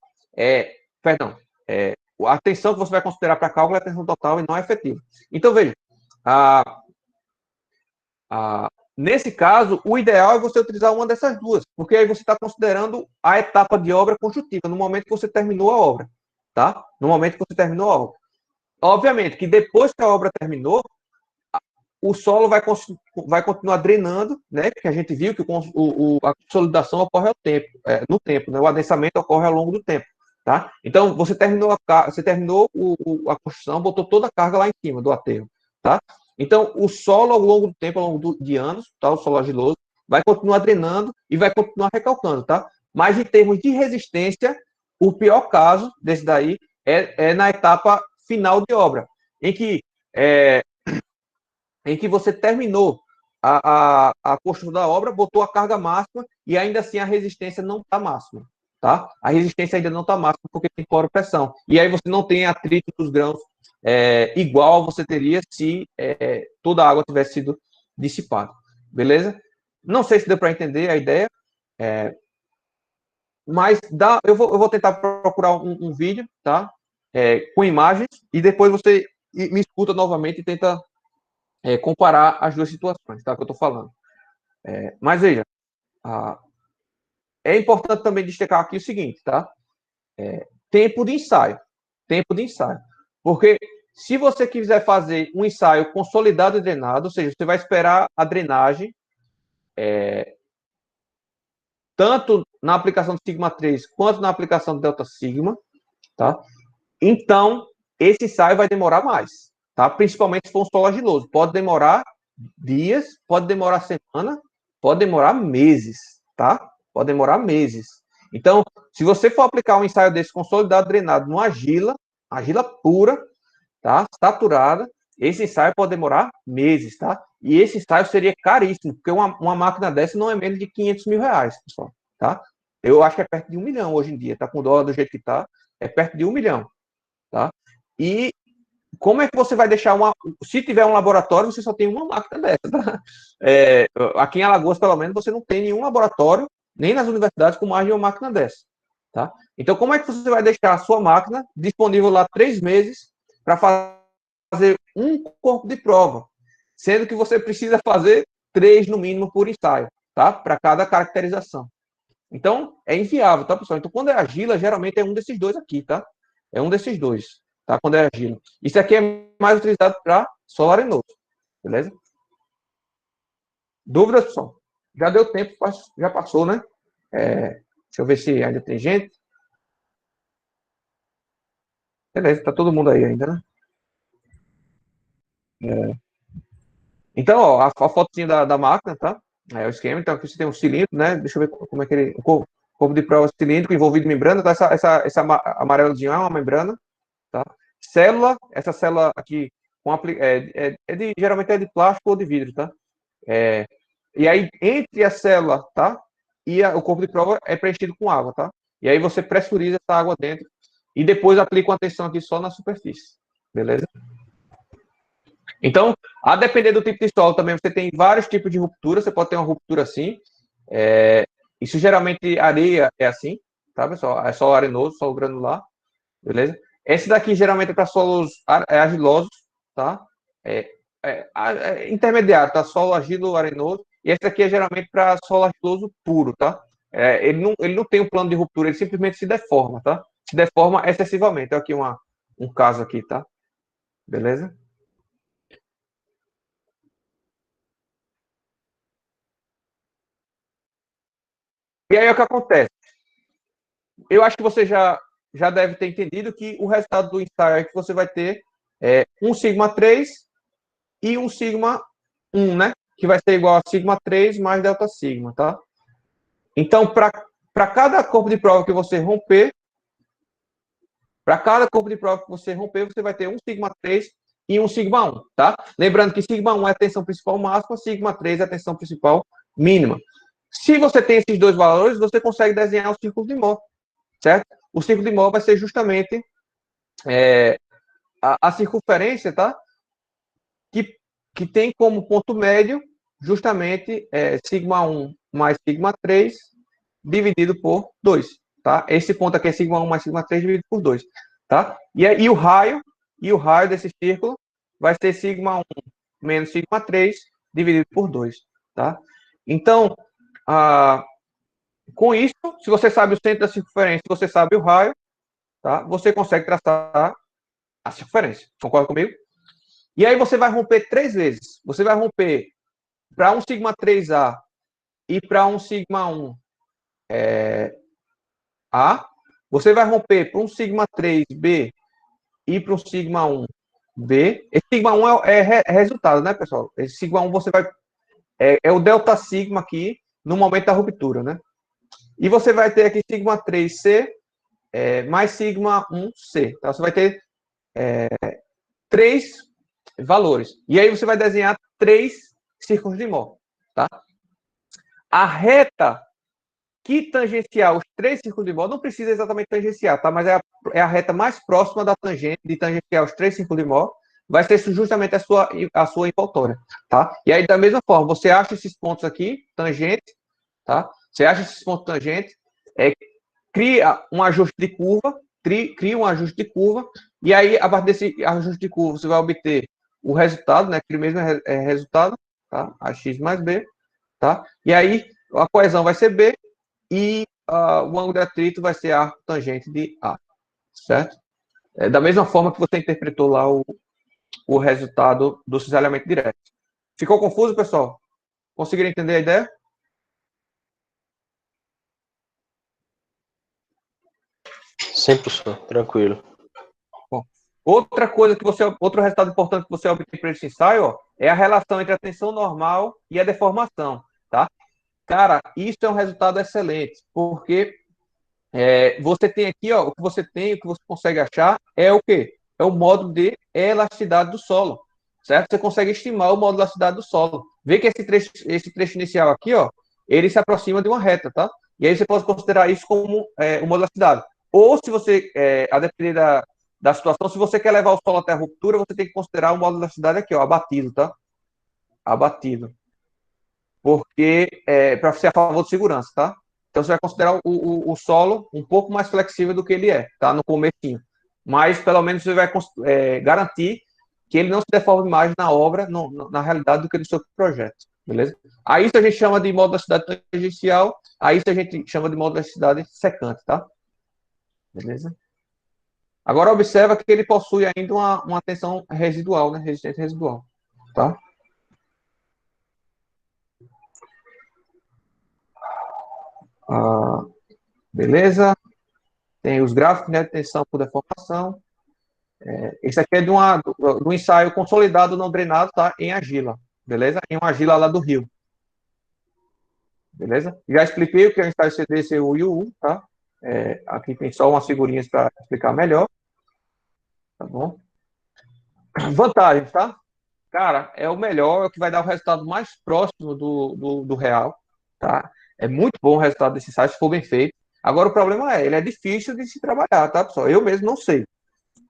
A tensão que você vai considerar para cálculo é a tensão total e não efetiva. Então, veja, nesse caso, o ideal é você utilizar uma dessas duas, porque aí você está considerando a etapa de obra construtiva, no momento que você terminou a obra, tá? No momento que você terminou a obra. Obviamente que depois que a obra terminou, o solo vai continuar drenando, né? Porque a gente viu que a consolidação ocorre no tempo, né? O adensamento ocorre ao longo do tempo, tá? Então, você terminou a construção, botou toda a carga lá em cima do aterro, tá? Então, o solo, ao longo do tempo, ao longo de anos, tá? O solo argiloso, vai continuar drenando e vai continuar recalcando, tá? Mas, em termos de resistência, o pior caso desse daí é na etapa final de obra, em que, em que você terminou a construção da obra, botou a carga máxima e ainda assim a resistência não está máxima. Tá? A resistência ainda não está máxima porque tem pressão. E aí você não tem atrito dos grãos igual você teria se toda a água tivesse sido dissipada. Beleza? Não sei se deu para entender a ideia, mas eu vou tentar procurar um vídeo, tá? Com imagens, e depois você me escuta novamente e tenta comparar as duas situações, tá? Que eu estou falando. Mas veja, é importante também destacar aqui o seguinte, tá? Tempo de ensaio. Tempo de ensaio. Porque se você quiser fazer um ensaio consolidado e drenado, ou seja, você vai esperar a drenagem, tanto na aplicação de sigma 3 quanto na aplicação de delta sigma, tá? Então, esse ensaio vai demorar mais, tá? Principalmente se for um solo argiloso. Pode demorar dias, pode demorar semana, pode demorar meses, tá? Pode demorar meses. Então, se você for aplicar um ensaio desse consolidado drenado numa argila pura, tá? Saturada, esse ensaio pode demorar meses, tá? E esse ensaio seria caríssimo, porque uma máquina dessa não é menos de 500 mil reais, pessoal, tá? Eu acho que é perto de 1 milhão hoje em dia, tá? Com o dólar do jeito que tá, é perto de 1 milhão, tá? E como é que você vai deixar se tiver um laboratório, você só tem uma máquina dessa, tá? Aqui em Alagoas, pelo menos, você não tem nenhum laboratório, nem nas universidades, com mais de uma máquina dessa, tá? Então, como é que você vai deixar a sua máquina disponível lá 3 meses para fazer um corpo de prova, sendo que você precisa fazer 3 no mínimo por ensaio, tá? Para cada caracterização. Então, é inviável, tá, pessoal? Então, quando é argila, geralmente é um desses dois aqui, tá? É um desses dois, tá? Quando é argila. Isso aqui é mais utilizado para solo arenoso, beleza? Dúvidas, pessoal? Já deu tempo, já passou, né? Deixa eu ver se ainda tem gente. Beleza, tá todo mundo aí ainda, né? Então, ó, a fotozinha da máquina, tá? É o esquema. Então, aqui você tem um cilindro, né? Deixa eu ver como é que ele. O corpo de prova cilíndrico envolvido em membrana, tá? Essa amarelozinha é uma membrana, tá? Célula, essa célula aqui, geralmente é de plástico ou de vidro, tá? E aí, entre a célula, tá? E o corpo de prova é preenchido com água, tá? E aí você pressuriza essa água dentro e depois aplica uma tensão aqui só na superfície, beleza? Então, a depender do tipo de solo também, você tem vários tipos de ruptura. Você pode ter uma ruptura assim. Isso geralmente, areia é assim, tá, pessoal? É solo arenoso, solo granular, beleza? Esse daqui geralmente é para solos argilosos, tá? Intermediário, tá? Solo argilo arenoso. E esse daqui é geralmente para solo argiloso puro, tá? Ele não tem um plano de ruptura, ele simplesmente se deforma, tá? Se deforma excessivamente. Olha aqui um caso aqui, tá? Beleza? E aí o que acontece? Eu acho que você já deve ter entendido que o resultado do ensaio é que você vai ter um sigma 3 e um sigma 1, né? Que vai ser igual a sigma 3 mais delta sigma, tá? Então, para cada corpo de prova que você romper, você vai ter um sigma 3 e um sigma 1, tá? Lembrando que sigma 1 é a tensão principal máxima, sigma 3 é a tensão principal mínima. Se você tem esses dois valores, você consegue desenhar o círculo de Mohr, certo? O círculo de Mohr vai ser justamente a circunferência, tá? Que tem como ponto médio justamente sigma 1 mais sigma 3 dividido por 2, tá? Esse ponto aqui é sigma 1 mais sigma 3 dividido por 2, tá? E o raio desse círculo vai ser sigma 1 menos sigma 3 dividido por 2, tá? Então, com isso, se você sabe o centro da circunferência, se você sabe o raio, tá? Você consegue traçar a circunferência. Concorda comigo? E aí você vai romper 3 vezes. Você vai romper para um sigma 3A e para um sigma 1 A. Você vai romper para um sigma 3B e para um sigma 1 B. Esse sigma 1 é resultado, né, pessoal? Esse sigma 1 você vai... É o delta sigma aqui no momento da ruptura, né? E você vai ter aqui sigma 3C mais sigma 1C. Tá? Você vai ter 3 valores. E aí você vai desenhar 3 círculos de Mohr, tá? A reta que tangenciar os 3 círculos de Mohr, não precisa exatamente tangenciar, tá? Mas é a reta mais próxima da tangente, de tangenciar os 3 círculos de Mohr, vai ser justamente a sua envoltória, tá? E aí, da mesma forma, você acha esses pontos aqui, tangente, tá? Você acha esses pontos tangentes, cria um ajuste de curva, e aí, a partir desse ajuste de curva, você vai obter o resultado, né? Aquele mesmo resultado, tá? AX mais B, tá? E aí, a coesão vai ser B, e o ângulo de atrito vai ser arco tangente de A, certo? Da mesma forma que você interpretou lá o resultado do cisalhamento direto. Ficou confuso, pessoal? Conseguiram entender a ideia? Sim, professor, tranquilo. Bom, outro resultado importante que você obtém para esse ensaio, ó, é a relação entre a tensão normal e a deformação, tá? Cara, isso é um resultado excelente, porque você tem aqui, ó, o que você consegue achar é o quê? É o módulo de elasticidade do solo, certo? Você consegue estimar o módulo de elasticidade do solo. Vê que esse trecho inicial aqui, ó, ele se aproxima de uma reta, tá? E aí você pode considerar isso como o módulo de elasticidade. Ou se você, a depender da situação, se você quer levar o solo até a ruptura, você tem que considerar o módulo de elasticidade aqui, ó, abatido, tá? Abatido. Porque para ser a favor de segurança, tá? Então, você vai considerar o solo um pouco mais flexível do que ele tá? No comecinho. Mas, pelo menos, você vai garantir que ele não se deforme mais na obra, na realidade, do que no seu projeto. Beleza? Aí isso a gente chama de módulo da cidade tangencial, aí isso a gente chama de módulo da cidade secante, tá? Beleza? Agora, observa que ele possui ainda uma tensão residual, né? Resistência residual, tá? Beleza? Tem os gráficos, né? Tensão por deformação. Esse aqui é do ensaio consolidado não drenado, tá? Em argila, beleza? Em uma argila lá do Rio. Beleza? Já expliquei o que é o ensaio CD, CU e UU, tá? Aqui tem só umas figurinhas para explicar melhor. Tá bom? Vantagens, tá? Cara, é o melhor, é o que vai dar o resultado mais próximo do real, tá? É muito bom o resultado desse ensaio, se for bem feito. Agora, o problema ele é difícil de se trabalhar, tá, pessoal? Eu mesmo não sei.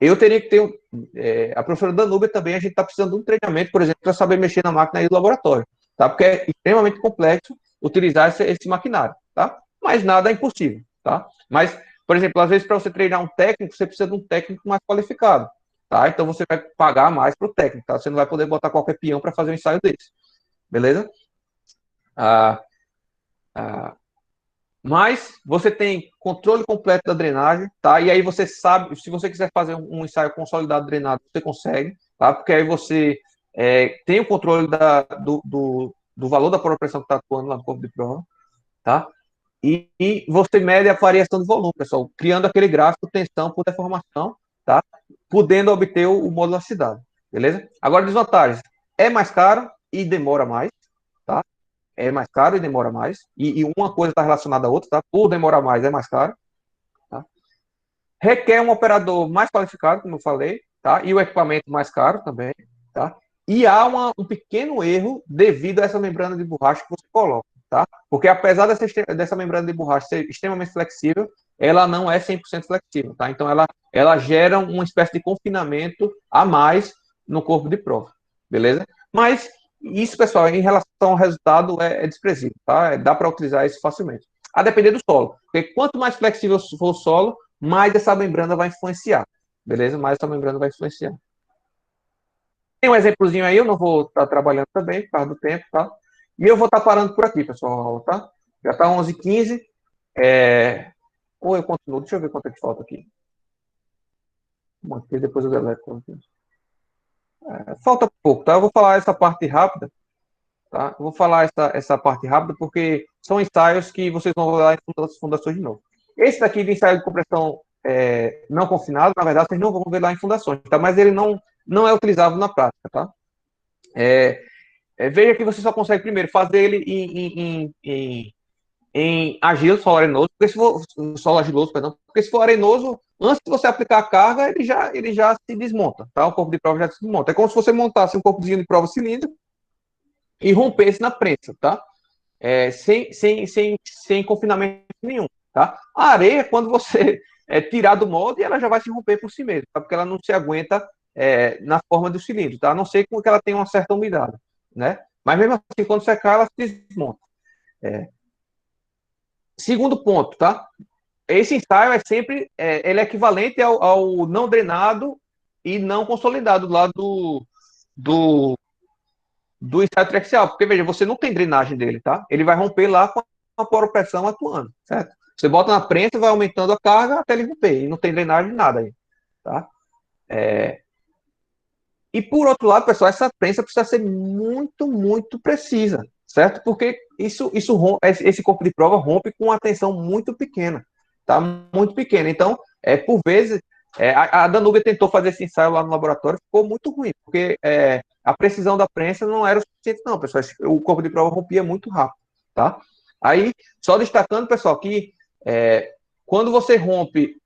Eu teria que ter. A professora Danúbia também, a gente está precisando de um treinamento, por exemplo, para saber mexer na máquina aí do laboratório, tá? Porque é extremamente complexo utilizar esse maquinário, tá? Mas nada é impossível, tá? Mas, por exemplo, às vezes para você treinar um técnico, você precisa de um técnico mais qualificado, tá? Então você vai pagar mais para o técnico, tá? Você não vai poder botar qualquer peão para fazer um ensaio desse, beleza? Mas você tem controle completo da drenagem, tá? E aí você sabe, se você quiser fazer um ensaio consolidado drenado, você consegue, tá? Porque aí você tem o controle do valor da pressão que está atuando lá no corpo de prova, tá? E você mede a variação de volume, pessoal, criando aquele gráfico tensão por deformação, tá? Podendo obter o módulo de elasticidade, beleza? Agora, desvantagens. É mais caro e demora mais, tá? É mais caro e demora mais. E uma coisa está relacionada à outra, tá? Por demorar mais é mais caro. Tá? Requer um operador mais qualificado, como eu falei, tá? E o equipamento mais caro também, tá? E há um pequeno erro devido a essa membrana de borracha que você coloca, tá? Porque apesar dessa membrana de borracha ser extremamente flexível, ela não é 100% flexível, tá? Então ela gera uma espécie de confinamento a mais no corpo de prova, beleza? Mas isso, pessoal, em relação ao resultado, é desprezível, tá? Dá para utilizar isso facilmente. A depender do solo. Porque quanto mais flexível for o solo, mais essa membrana vai influenciar. Beleza? Mais essa membrana vai influenciar. Tem um exemplozinho aí, eu não vou estar trabalhando também, por causa do tempo, tá? E eu vou estar parando por aqui, pessoal, tá? Já está 11h15. Ou eu continuo, deixa eu ver quanto é que falta aqui. Manter, depois eu deleto. Falta pouco, tá? Eu vou falar essa parte rápida. Tá? Eu vou falar essa parte rápida porque são ensaios que vocês vão ver lá em fundações de novo. Esse daqui de ensaio de compressão não confinado, na verdade, vocês não vão ver lá em fundações, tá? Mas ele não é utilizável na prática. Tá? Veja que você só consegue primeiro fazer ele em solo arenoso, porque se for solo argiloso, perdão, porque se for arenoso, antes de você aplicar a carga, ele já se desmonta, tá? O corpo de prova já se desmonta. É como se você montasse um corpozinho de prova cilíndrico e rompesse na prensa, tá? Sem confinamento nenhum, tá? A areia, quando você tirar do molde, ela já vai se romper por si mesma, tá? Porque ela não se aguenta na forma do cilindro, tá? A não ser que ela tenha uma certa umidade, né? Mas mesmo assim, quando secar, ela se desmonta. Segundo ponto, tá? Esse ensaio é sempre ele é equivalente ao não drenado e não consolidado lá do, do ensaio triaxial, porque veja, você não tem drenagem dele, tá? Ele vai romper lá com a poropressão atuando, certo? Você bota na prensa e vai aumentando a carga até ele romper, e não tem drenagem nada aí, tá? E por outro lado, pessoal, essa prensa precisa ser muito, muito precisa, certo? Porque esse corpo de prova rompe com uma tensão muito pequena, tá? Muito pequena. Então, por vezes, a Danúbia tentou fazer esse ensaio lá no laboratório, ficou muito ruim, porque a precisão da prensa não era o suficiente, não, pessoal. O corpo de prova rompia muito rápido, tá? Aí, só destacando, pessoal, que quando você rompe,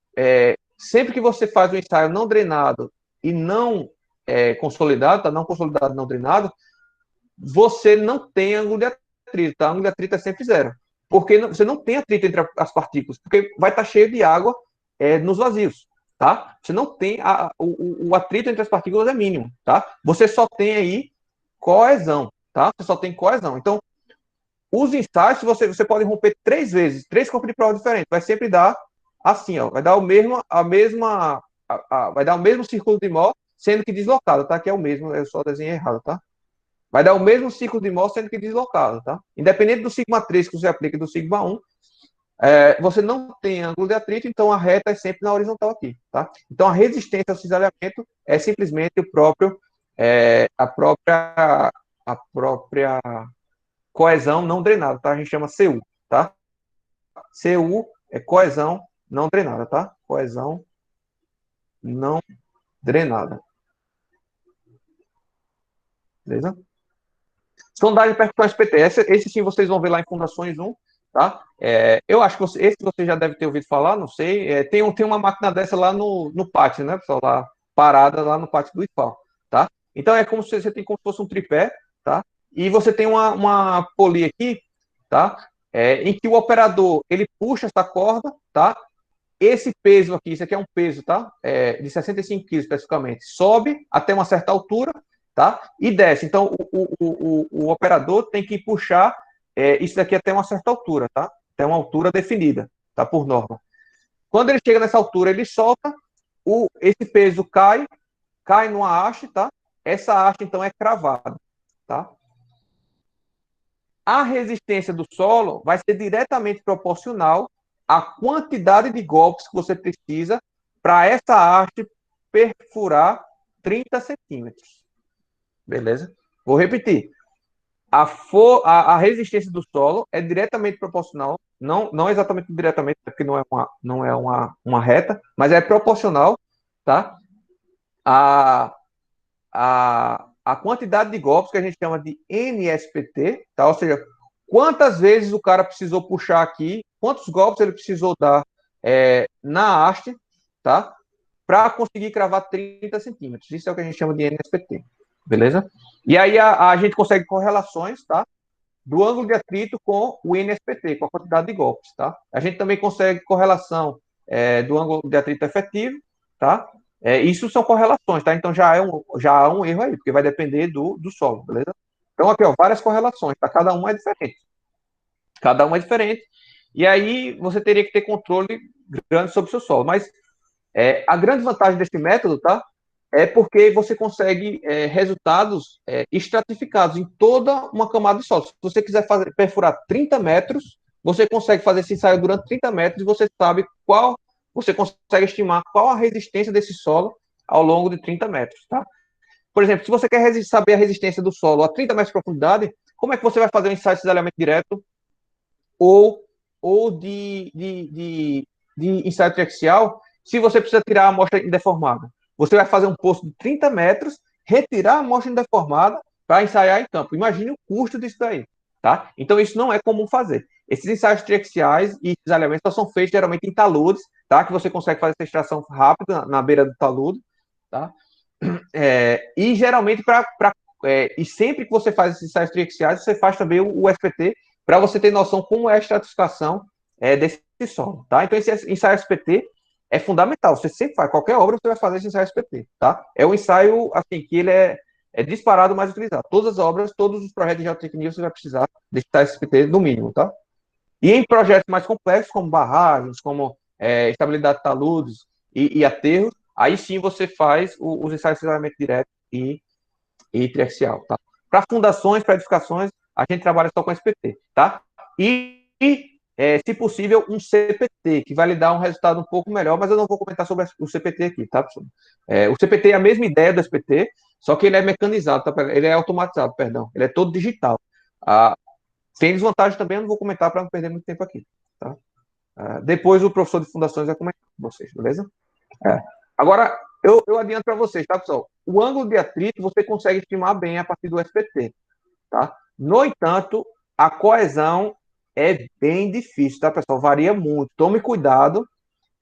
sempre que você faz um ensaio não drenado e não consolidado, tá? Não consolidado, não drenado, você não tem ângulo de atrito, tá? O ângulo de atrito é sempre zero. Porque você não tem atrito entre as partículas, porque vai estar cheio de água nos vazios, tá? Você não tem o atrito entre as partículas é mínimo, tá? Você só tem aí coesão, tá? Você só tem coesão. Então, os ensaios, você pode romper 3 vezes, 3 corpos de prova diferentes, vai sempre dar assim, ó, vai dar vai dar o mesmo círculo de Mohr, sendo que deslocado, tá? Que é o mesmo, eu só desenhei errado, tá? Vai dar o mesmo ciclo de Mohr, sendo que deslocado, tá? Independente do sigma 3 que você aplica do sigma 1, você não tem ângulo de atrito, então a reta é sempre na horizontal aqui, tá? Então a resistência ao cisalhamento é simplesmente a própria coesão não drenada, tá? A gente chama CU, tá? CU é coesão não drenada, tá? Coesão não drenada. Beleza? Sondagem de percussão SPT. Esse sim vocês vão ver lá em Fundações 1, tá? Eu acho que esse você já deve ter ouvido falar, não sei. Tem uma máquina dessa lá no pátio, né, pessoal? Lá, parada lá no pátio do IFAL, tá? Então é como se você tem como se fosse um tripé, tá? E você tem uma poli aqui, tá? Em que o operador, ele puxa essa corda, tá? Esse peso aqui, isso aqui é um peso, tá? De 65 quilos especificamente. Sobe até uma certa altura, tá? E desce. Então, o operador tem que puxar isso daqui até uma certa altura, tá? Até uma altura definida, tá? Por norma. Quando ele chega nessa altura, ele solta, esse peso cai numa haste, tá? Essa haste, então, é cravada, tá? A resistência do solo vai ser diretamente proporcional à quantidade de golpes que você precisa para essa haste perfurar 30 centímetros. Beleza? Vou repetir. A resistência do solo é diretamente proporcional, não exatamente diretamente, porque não é uma reta, mas é proporcional, tá? A quantidade de golpes que a gente chama de NSPT, tá? Ou seja, quantas vezes o cara precisou puxar aqui, quantos golpes ele precisou dar na haste, tá? Para conseguir cravar 30 centímetros. Isso é o que a gente chama de NSPT, beleza? E aí a gente consegue correlações, tá? Do ângulo de atrito com o NSPT, com a quantidade de golpes, tá? A gente também consegue correlação do ângulo de atrito efetivo, tá? Isso são correlações, tá? Então já há um erro aí, porque vai depender do solo, beleza? Então aqui, ó, várias correlações, tá? Cada uma é diferente. Cada uma é diferente. E aí você teria que ter controle grande sobre o seu solo. Mas a grande vantagem desse método, tá? É porque você consegue resultados estratificados em toda uma camada de solo. Se você quiser perfurar 30 metros, você consegue fazer esse ensaio durante 30 metros e você sabe você consegue estimar qual a resistência desse solo ao longo de 30 metros, tá? Por exemplo, se você quer saber a resistência do solo a 30 metros de profundidade, como é que você vai fazer um ensaio de cisalhamento direto ou de ensaio triaxial se você precisa tirar a amostra indeformada? Você vai fazer um poço de 30 metros, retirar a amostra indeformada para ensaiar em campo. Imagine o custo disso daí, tá? Então, isso não é comum fazer. Esses ensaios triaxiais e cisalhamentos só são feitos geralmente em taludes, tá? Que você consegue fazer essa extração rápida na beira do talude, tá? E geralmente e sempre que você faz esses ensaios triaxiais, você faz também o SPT para você ter noção como é a estratificação desse solo, tá? Então esse ensaio SPT é fundamental. Você sempre faz qualquer obra, você vai fazer esse ensaio SPT, tá? É um ensaio assim que ele é disparado mais utilizado. Todas as obras, todos os projetos de geotecnia você vai precisar desse ensaio SPT no mínimo, tá? E em projetos mais complexos, como barragens, como estabilidade de taludes e aterros, aí sim você faz os ensaios de cisalhamento direto e triaxial, tá? Para fundações, para edificações, a gente trabalha só com SPT, tá? Se possível, um CPT, que vai lhe dar um resultado um pouco melhor, mas eu não vou comentar sobre o CPT aqui, tá, pessoal? O CPT é a mesma ideia do SPT, só que ele é mecanizado, tá? Ele é automatizado, perdão. Ele é todo digital. Tem desvantagem também, eu não vou comentar para não perder muito tempo aqui, tá? Depois o professor de fundações vai comentar com vocês, beleza? Agora, eu adianto para vocês, tá, pessoal? O ângulo de atrito você consegue estimar bem a partir do SPT, tá? No entanto, a coesão é bem difícil, tá, pessoal? Varia muito. Tome cuidado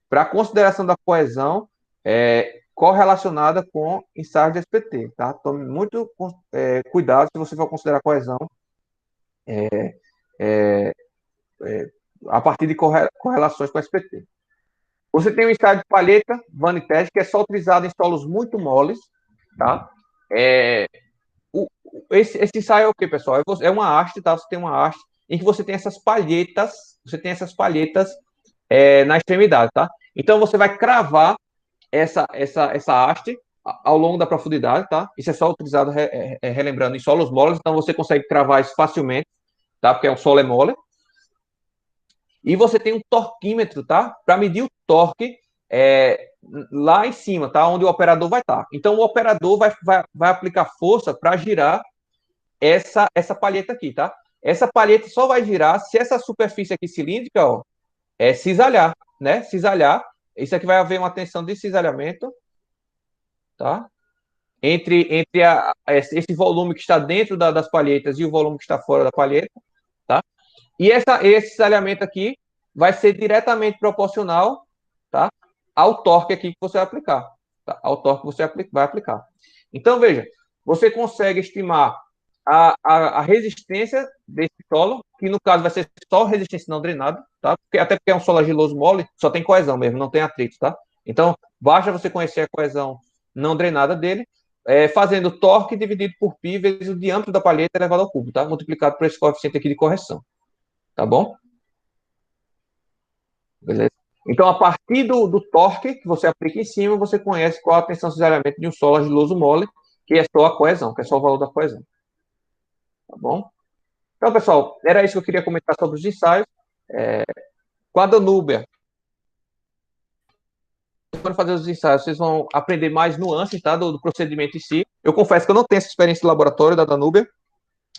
para a consideração da coesão correlacionada com ensaios de SPT, tá? Tome muito cuidado se você for considerar coesão a partir de correlações com SPT. Você tem o ensaio de palheta, Vaniteste, que é só utilizado em solos muito moles, tá? Esse ensaio é o que, pessoal? É uma haste, tá? Você tem uma haste em que você tem essas palhetas na extremidade, tá? Então você vai cravar essa haste ao longo da profundidade, tá? Isso é só utilizado, relembrando, em solos moles, então você consegue cravar isso facilmente, tá? Porque o solo é mole. E você tem um torquímetro, tá? Para medir o torque lá em cima, tá? Onde o operador vai estar. Então, o operador vai aplicar força para girar essa palheta aqui, tá? Essa palheta só vai girar se essa superfície aqui cilíndrica, ó, cisalhar, né? Cisalhar. Isso aqui vai haver uma tensão de cisalhamento, tá? Entre esse volume que está dentro das palhetas e o volume que está fora da palheta, tá? E esse cisalhamento aqui vai ser diretamente proporcional, tá, ao torque aqui que você vai aplicar. Tá? Ao torque que você vai aplicar. Então, veja, você consegue estimar a resistência desse solo, que no caso vai ser só resistência não drenada, tá? Até porque é um solo argiloso mole, só tem coesão mesmo, não tem atrito, tá? Então, basta você conhecer a coesão não drenada dele, fazendo torque dividido por π vezes o diâmetro da palheta elevado ao cubo, tá? Multiplicado por esse coeficiente aqui de correção. Tá bom? Beleza? Então, a partir do torque que você aplica em cima, você conhece qual a tensão de cisalhamento de um solo argiloso mole, que é só a coesão, que é só o valor da coesão. Tá bom? Então, pessoal, era isso que eu queria comentar sobre os ensaios. Com a Danúbia, quando fazer os ensaios, vocês vão aprender mais nuances, tá, do procedimento em si. Eu confesso que eu não tenho essa experiência de laboratório da Danúbia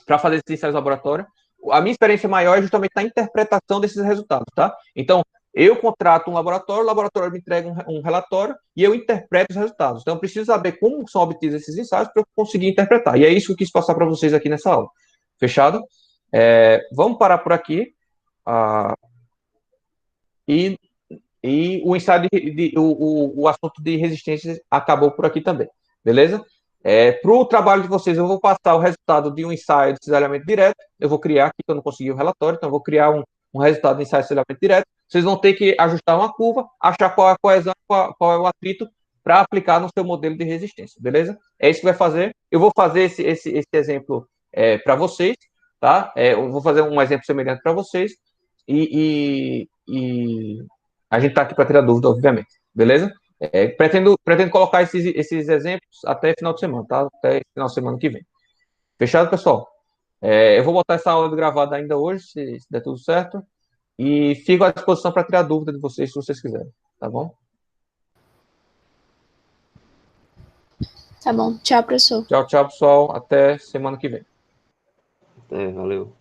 para fazer esses ensaios de laboratório. A minha experiência maior é justamente na interpretação desses resultados, tá? Então, eu contrato um laboratório, o laboratório me entrega um relatório e eu interpreto os resultados. Então, eu preciso saber como são obtidos esses ensaios para eu conseguir interpretar. E é isso que eu quis passar para vocês aqui nessa aula. Fechado? Vamos parar por aqui. E o ensaio o assunto de resistência acabou por aqui também. Beleza? Para o trabalho de vocês, eu vou passar o resultado de um ensaio de cisalhamento direto. Eu vou criar aqui, que eu não consegui o relatório, então eu vou criar um resultado de ensaio de cisalhamento direto. Vocês vão ter que ajustar uma curva, achar qual é a coesão, qual é o atrito, para aplicar no seu modelo de resistência, beleza? É isso que vai fazer. Eu vou fazer esse exemplo para vocês, tá? Eu vou fazer um exemplo semelhante para vocês e a gente está aqui para tirar dúvida, obviamente, beleza? Pretendo colocar esses exemplos até final de semana, tá? Até final de semana que vem. Fechado, pessoal? Eu vou botar essa aula gravada ainda hoje, se der tudo certo. E fico à disposição para tirar dúvida de vocês, se vocês quiserem. Tá bom? Tá bom. Tchau, professor. Tchau, tchau, pessoal. Até semana que vem. Valeu.